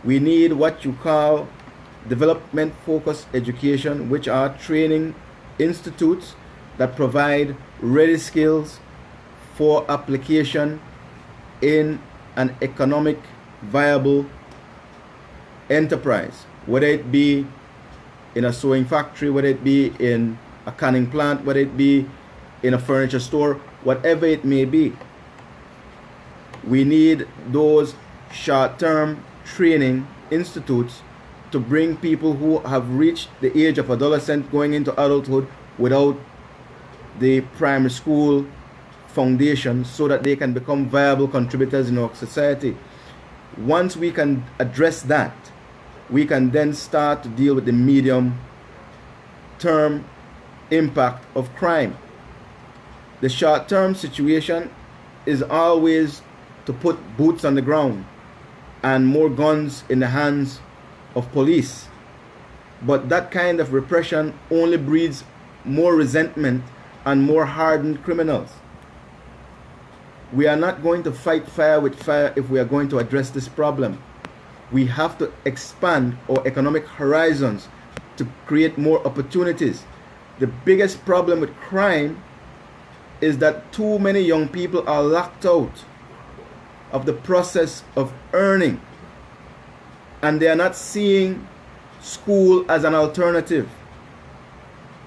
we need what you call development focused education, which are training institutes that provide ready skills for application in an economic viable enterprise, whether it be in a sewing factory, whether it be in a canning plant, whether it be in a furniture store, whatever it may be. We need those short-term training institutes to bring people who have reached the age of adolescent going into adulthood without the primary school foundation, so that they can become viable contributors in our society. Once we can address that, we can then start to deal with the medium term impact of crime. The short term situation is always to put boots on the ground and more guns in the hands of police. But that kind of repression only breeds more resentment and more hardened criminals. We are not going to fight fire with fire if we are going to address this problem. We have to expand our economic horizons to create more opportunities. The biggest problem with crime is that too many young people are locked out of the process of earning, and they are not seeing school as an alternative,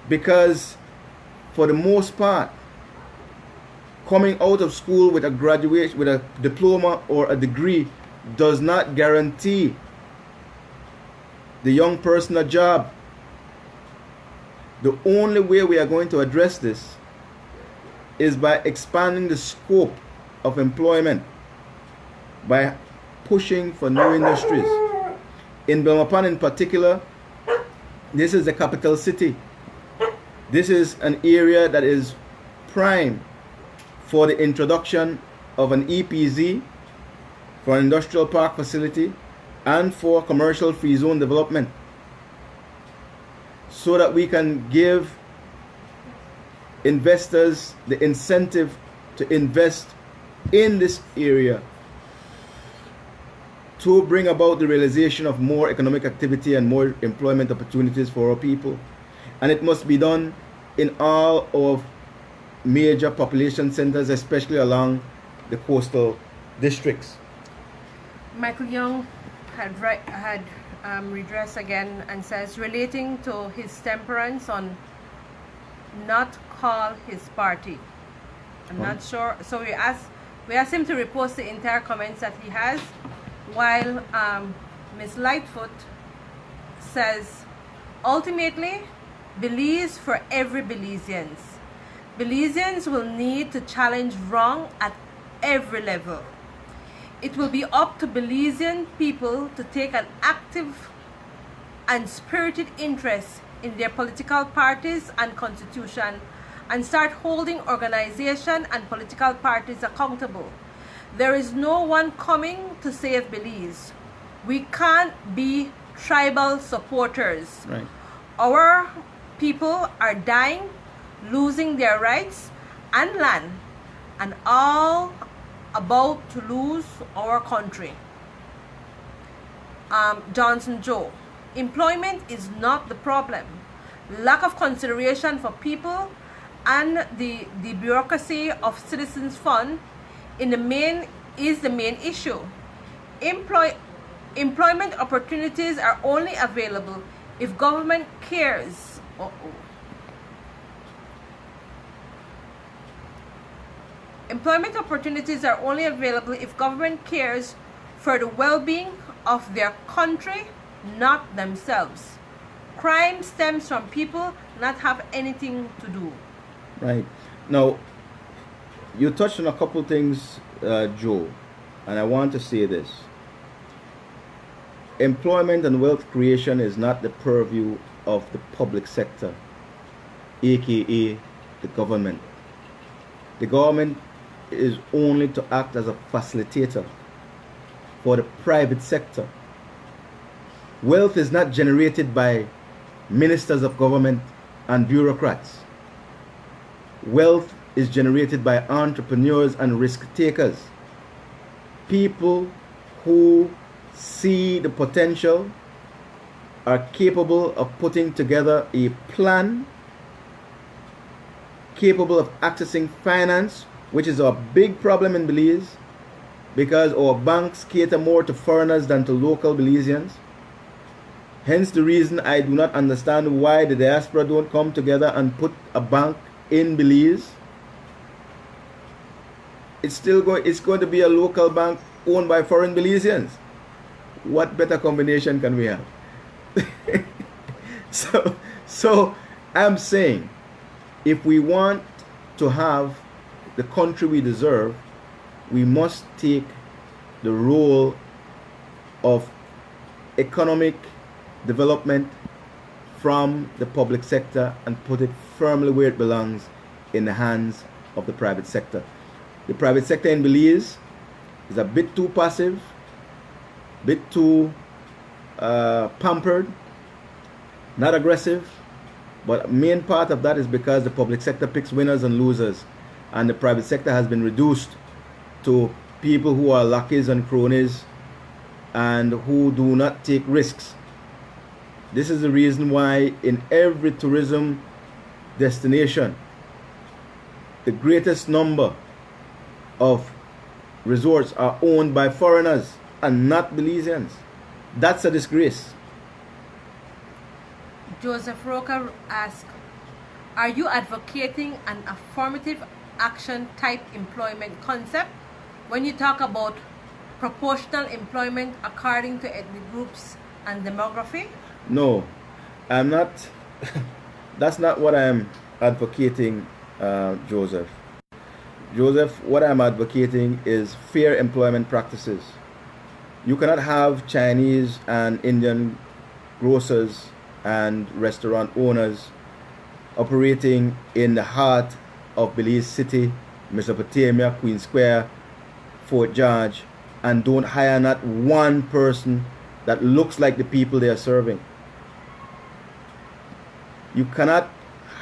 because for the most part, coming out of school with a graduation, with a diploma or a degree, does not guarantee the young person a job. The only way we are going to address this is by expanding the scope of employment, by pushing for new industries. In Belmopan in particular, this is the capital city. This is an area that is prime for the introduction of an EPZ, for an industrial park facility, and for commercial free zone development, so that we can give investors the incentive to invest in this area, to bring about the realization of more economic activity and more employment opportunities for our people. And it must be done in all of major population centers, especially along the coastal districts. Michael Young had redress again and says, relating to his temperance on not call his party. I'm not sure. So we asked him to repost the entire comments that he has, while Ms. Lightfoot says, ultimately, Belize for every Belizeans. Belizeans will need to challenge wrong at every level. It will be up to Belizean people to take an active and spirited interest in their political parties and constitution, and start holding organization and political parties accountable. There is no one coming to save Belize. We can't be tribal supporters. Right. Our people are dying, losing their rights and land, and all about to lose our country. Johnson Joe, employment is not the problem. Lack of consideration for people and the bureaucracy of Citizens Fund is the main issue. Employment opportunities are only available if government cares. Employment opportunities are only available if government cares for the well-being of their country, not themselves. Crime stems from people not have anything to do. Right. Now, you touched on a couple things, Joe, and I want to say this. Employment and wealth creation is not the purview of the public sector, aka the government. The government is only to act as a facilitator for the private sector. Wealth is not generated by ministers of government and bureaucrats. Wealth is generated by entrepreneurs and risk takers. People who see the potential, are capable of putting together a plan, capable of accessing finance, which is a big problem in Belize because our banks cater more to foreigners than to local Belizeans. Hence the reason I do not understand why the diaspora don't come together and put a bank in Belize. It's going to be a local bank owned by foreign Belizeans. What better combination can we have? So I'm saying, if we want to have the country we deserve, we must take the role of economic development from the public sector and put it firmly where it belongs, in the hands of the private sector. The private sector in Belize is a bit too passive, bit too pampered, not aggressive, but a main part of that is because the public sector picks winners and losers, and the private sector has been reduced to people who are lackeys and cronies and who do not take risks. This is the reason why in every tourism destination, the greatest number of resorts are owned by foreigners and not Belizeans. That's a disgrace. Joseph Roca asks, are you advocating an affirmative action type employment concept when you talk about proportional employment according to ethnic groups and demography? No, I'm not. That's not what I'm advocating, Joseph. Joseph, what I'm advocating is fair employment practices. You cannot have Chinese and Indian grocers and restaurant owners operating in the heart of Belize City, Mesopotamia, Queen Square, Fort George, and don't hire not one person that looks like the people they are serving. You cannot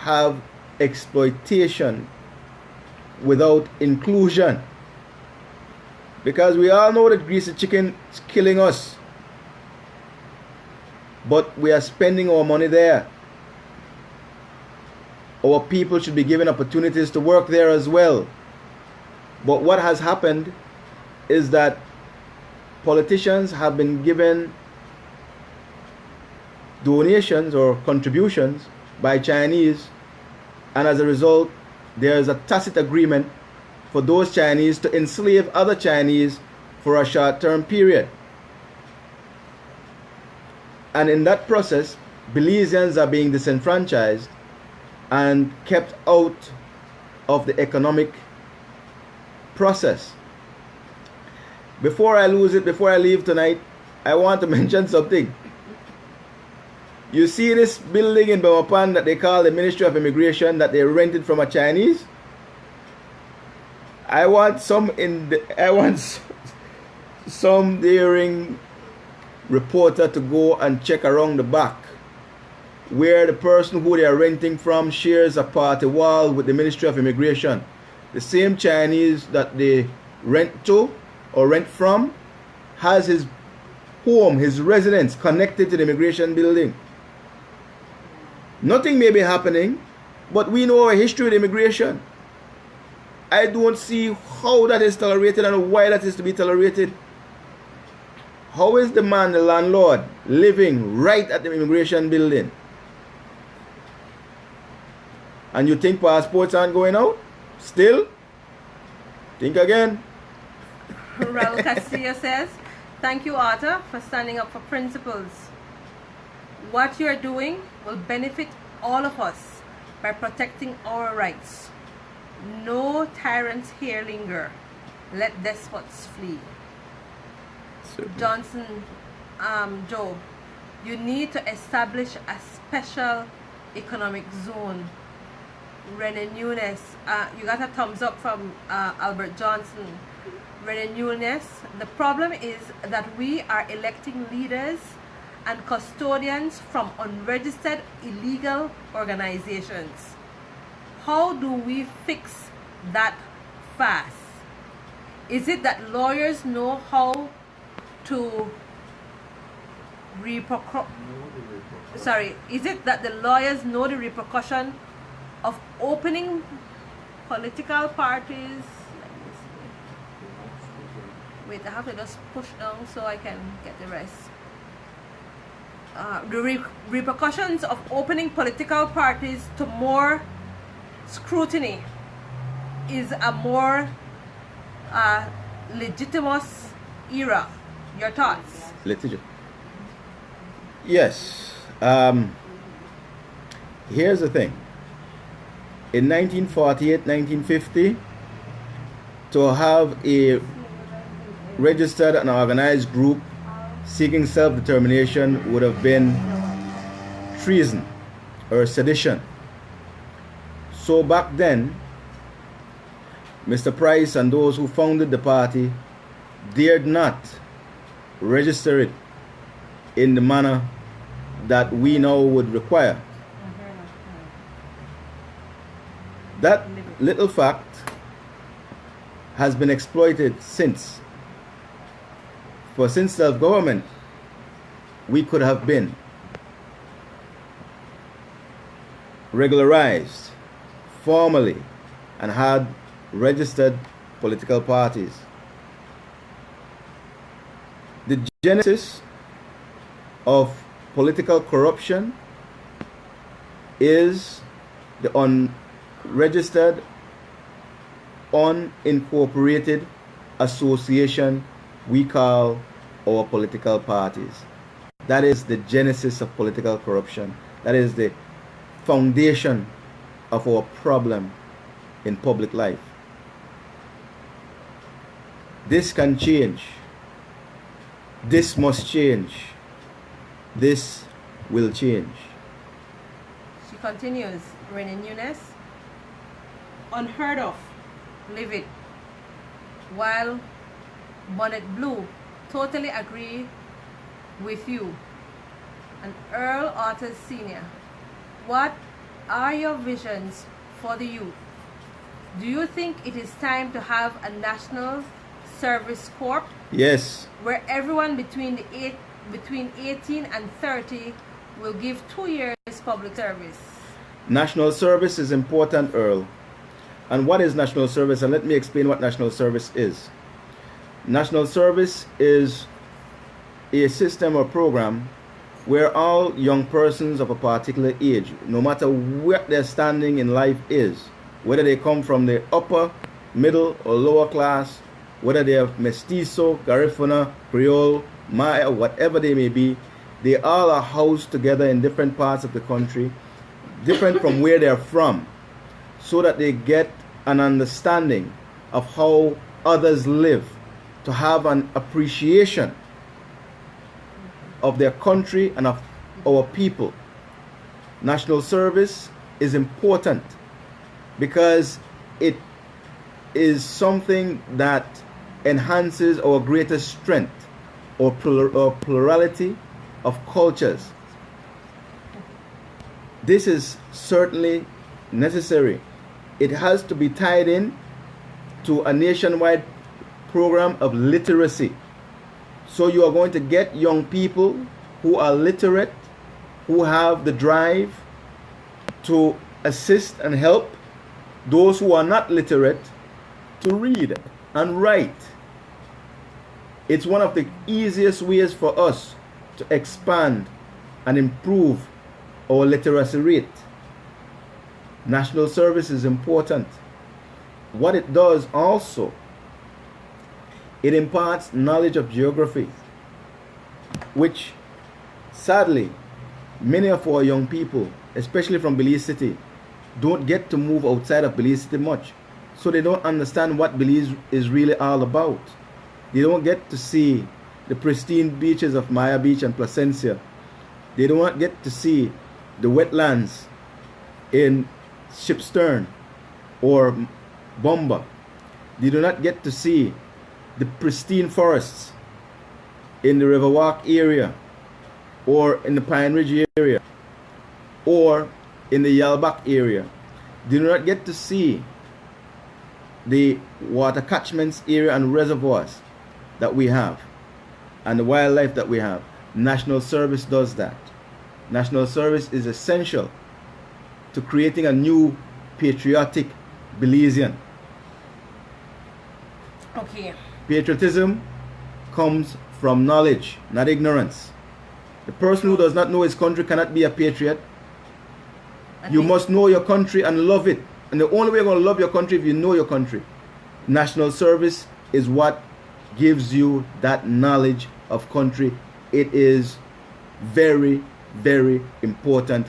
have exploitation without inclusion, because we all know that greasy chicken is killing us, but we are spending our money there. Our people should be given opportunities to work there as well. But what has happened is that politicians have been given donations or contributions by Chinese, and as a result there is a tacit agreement for those Chinese to enslave other Chinese for a short-term period. And in that process, Belizeans are being disenfranchised and kept out of the economic process. Before I lose it, before I leave tonight, I want to mention something. You see this building in Belmopan that they call the Ministry of Immigration that they rented from a Chinese? I want some daring reporter to go and check around the back where the person who they are renting from shares a party wall with the Ministry of Immigration. The same Chinese that they rent to or rent from has his home, his residence connected to the immigration building. Nothing may be happening, but we know our history with immigration. I don't see how that is tolerated and why that is to be tolerated. How is the man, the landlord, living right at the immigration building? And you think passports aren't going out? Still? Think again. Raul Castillo says, thank you, Arthur, for standing up for principles. What you're doing will benefit all of us by protecting our rights. No tyrants here linger. Let despots flee. Johnson Job, you need to establish a special economic zone René Nunes, you got a thumbs up from Albert Johnson. René Nunes, the problem is that we are electing leaders and custodians from unregistered illegal organizations. How do we fix that fast? Is it that lawyers know how to is it that the lawyers know the repercussion of opening political parties? Wait, I have to just push down so I can get the rest. The repercussions of opening political parties to more scrutiny is a more legitimate era. Your thoughts? Legitimate. Yes. Here's the thing. In 1948, 1950, to have a registered and organized group seeking self-determination would have been treason or sedition. So back then, Mr. Price and those who founded the party dared not register it in the manner that we now would require. That little fact has been exploited since. For since self-government, we could have been regularized formally and had registered political parties. The genesis of political corruption is the unregistered, unincorporated association we call our political parties. That is the genesis of political corruption. That is the foundation of our problem in public life. This can change. This must change. This will change. She continues, René Nunes, unheard of, livid, while Bonnet Blue, totally agree with you. And Earl Otters Sr., what are your visions for the youth? Do you think it is time to have a national service corps? Yes. Where everyone between 18 and 30 will give 2 years public service. National service is important, Earl. And what is national service? And let me explain what national service is. National service is a system or program where all young persons of a particular age, no matter what their standing in life is, whether they come from the upper, middle, or lower class, whether they are mestizo, Garifuna, Creole, Maya, whatever they may be, they all are housed together in different parts of the country, different from where they are from, so that they get an understanding of how others live, to have an appreciation of their country and of our people. National service is important because it is something that enhances our greatest strength or plurality of cultures. This is certainly necessary. It has to be tied in to a nationwide program of literacy. So you are going to get young people who are literate, who have the drive to assist and help those who are not literate to read and write. It's one of the easiest ways for us to expand and improve our literacy rate. National service is important. What it does also, it imparts knowledge of geography, which sadly many of our young people, especially from Belize City, don't get to move outside of Belize City much. So they don't understand what Belize is really all about. They don't get to see the pristine beaches of Maya Beach and Placencia. They don't get to see the wetlands in ship's stern or bomber. They do not get to see the pristine forests in the Riverwalk area or in the Pine Ridge area or in the Yalbak area. They do not get to see the water catchments area and reservoirs that we have and the wildlife that we have. National Service does that. National Service is essential to creating a new patriotic Belizean. Okay. Patriotism comes from knowledge, not ignorance. The person who does not know his country cannot be a patriot. You must know your country and love it. And the only way you're going to love your country if you know your country. National Service is what gives you that knowledge of country. It is very, very important.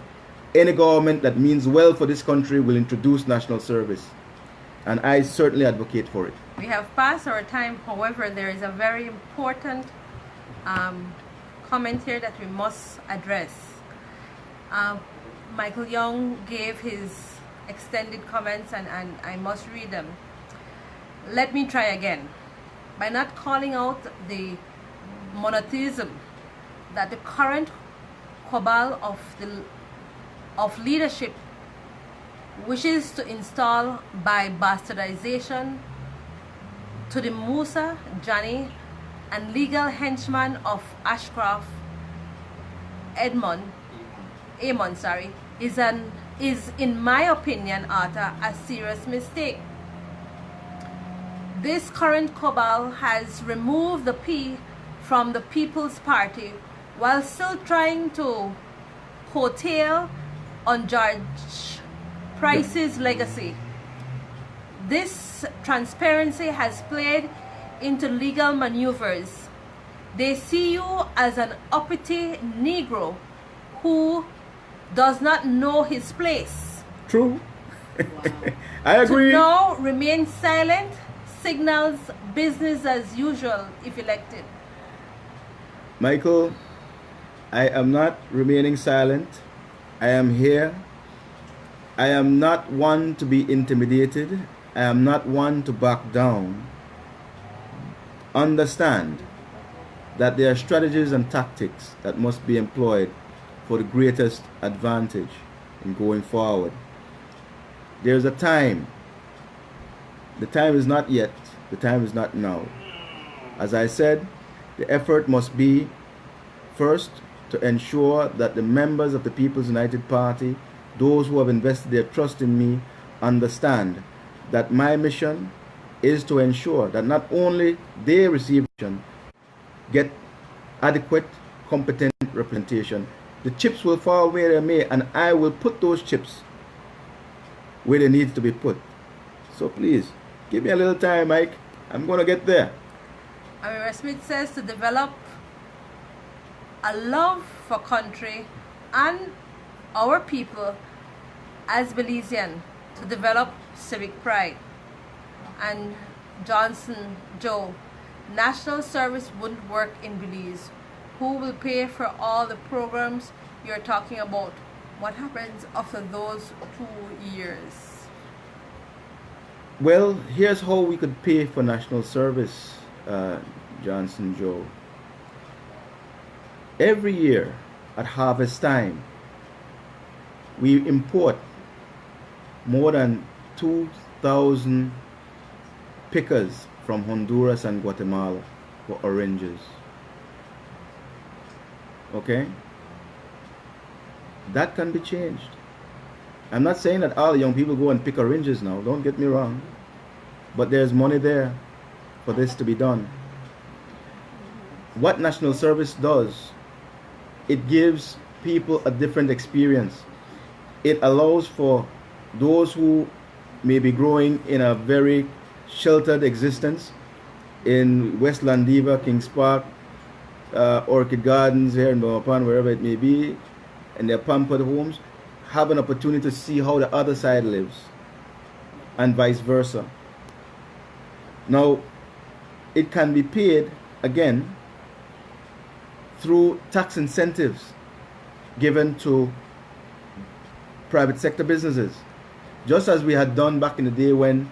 Any government that means well for this country will introduce National Service. And I certainly advocate for it. We have passed our time. However, there is a very important comment here that we must address. Michael Young gave his extended comments and I must read them. Let me try again. By not calling out the monotheism that the current cabal of leadership wishes to install by bastardization to the Musa, Johnny, and legal henchman of Ashcroft, Amon, is in my opinion, Arthur, a serious mistake. This current cabal has removed the P from the People's Party while still trying to curtail on George Price's legacy. This transparency has played into legal maneuvers. They see you as an uppity Negro who does not know his place. True. Wow. I agree. To now remain silent signals business as usual if elected. Michael, I am not remaining silent. I am here. I am not one to be intimidated. I am not one to back down. Understand that there are strategies and tactics that must be employed for the greatest advantage in going forward. There's a time. The time is not yet. The time is not now. As I said, the effort must be first to ensure that the members of the People's United Party, those who have invested their trust in me, understand that my mission is to ensure that not only they receive, get adequate, competent representation. The chips will fall where they may, and I will put those chips where they need to be put. So please, give me a little time, Mike. I'm going to get there. Amira Smith says to develop a love for country and our people as Belizean, to develop civic pride. And Johnson Joe, National Service wouldn't work in Belize. Who will pay for all the programs you're talking about? What happens after those 2 years? Well, here's how we could pay for National Service, Johnson Joe. Every year at harvest time, we import more than 2,000 pickers from Honduras and Guatemala for oranges. Okay? That can be changed. I'm not saying that all young people go and pick oranges now, don't get me wrong. But there's money there for this to be done. What National Service does, it gives people a different experience. It allows for those who may be growing in a very sheltered existence in West Landiva, Kings Park, Orchid Gardens here in Belmopan, wherever it may be, and their pampered homes, have an opportunity to see how the other side lives, and vice versa. Now, it can be paid, again, through tax incentives given to private sector businesses. just as we had done back in the day when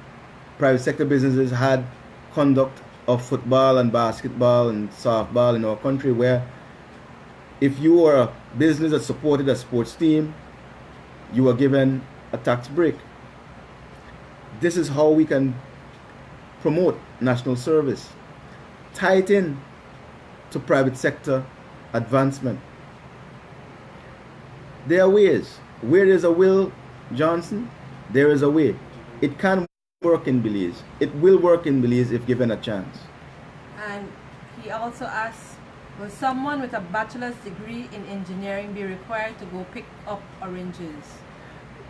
private sector businesses had conduct of football and basketball and softball in our country, where if you were a business that supported a sports team, you were given a tax break. This is how we can promote national service, tie it in to private sector advancement. There are ways. Where there's a will, Johnson, there is a way. It can work in Belize. It will work in Belize if given a chance. And he also asks, will someone with a bachelor's degree in engineering be required to go pick up oranges?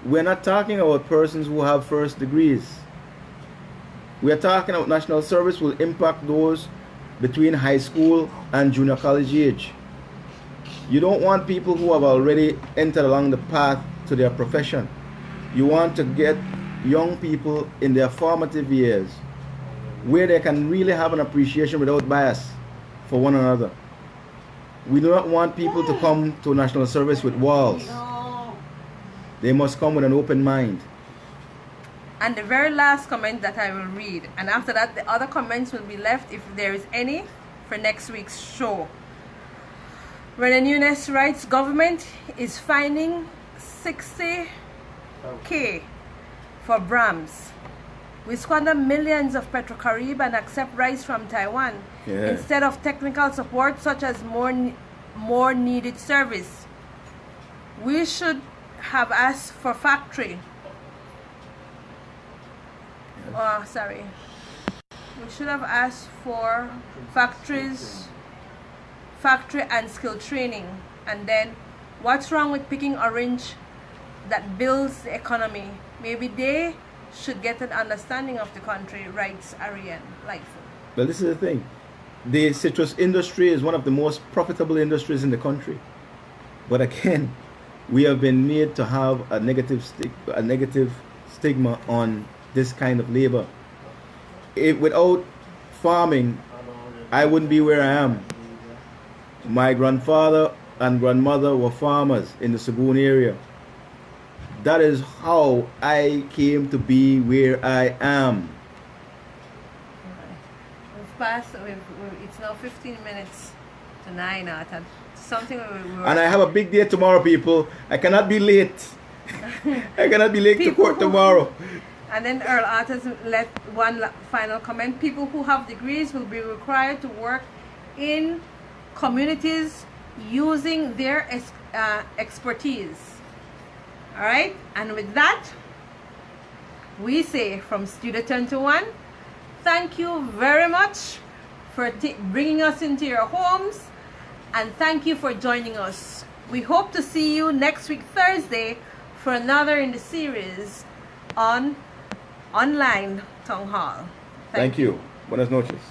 We're not talking about persons who have first degrees. We are talking about national service will impact those between high school and junior college age. You don't want people who have already entered along the path to their profession. You want to get young people in their formative years where they can really have an appreciation without bias for one another. We do not want people to come to national service with walls. They must come with an open mind. And the very last comment that I will read, and after that the other comments will be left, if there is any, for next week's show. Renan Nunes writes, government is fining 60K for Brahms. We squander millions of Petrocarib and accept rice from Taiwan instead of technical support such as more needed service. We should have asked for factory. We should have asked for factory and skill training. And then, what's wrong with picking orange that builds the economy? Maybe they should get an understanding of the country, writes Ariane Lightfoot. Well, this is the thing. The citrus industry is one of the most profitable industries in the country. But again, we have been made to have a negative stigma on this kind of labor. Without farming, I wouldn't be where I am. My grandfather and grandmother were farmers in the Sagoon area. That is how I came to be where I am. We've passed, it's now 15 minutes to 9 out. Something and I have a big day tomorrow, people. I cannot be late. I cannot be late to court tomorrow. And then Earl Arthurs left one final comment. People who have degrees will be required to work in communities using their expertise. All right, and with that, we say from Studio 21, thank you very much for bringing us into your homes, and thank you for joining us. We hope to see you next week, Thursday, for another in the series on Online Town Hall. Thank you. Buenas noches.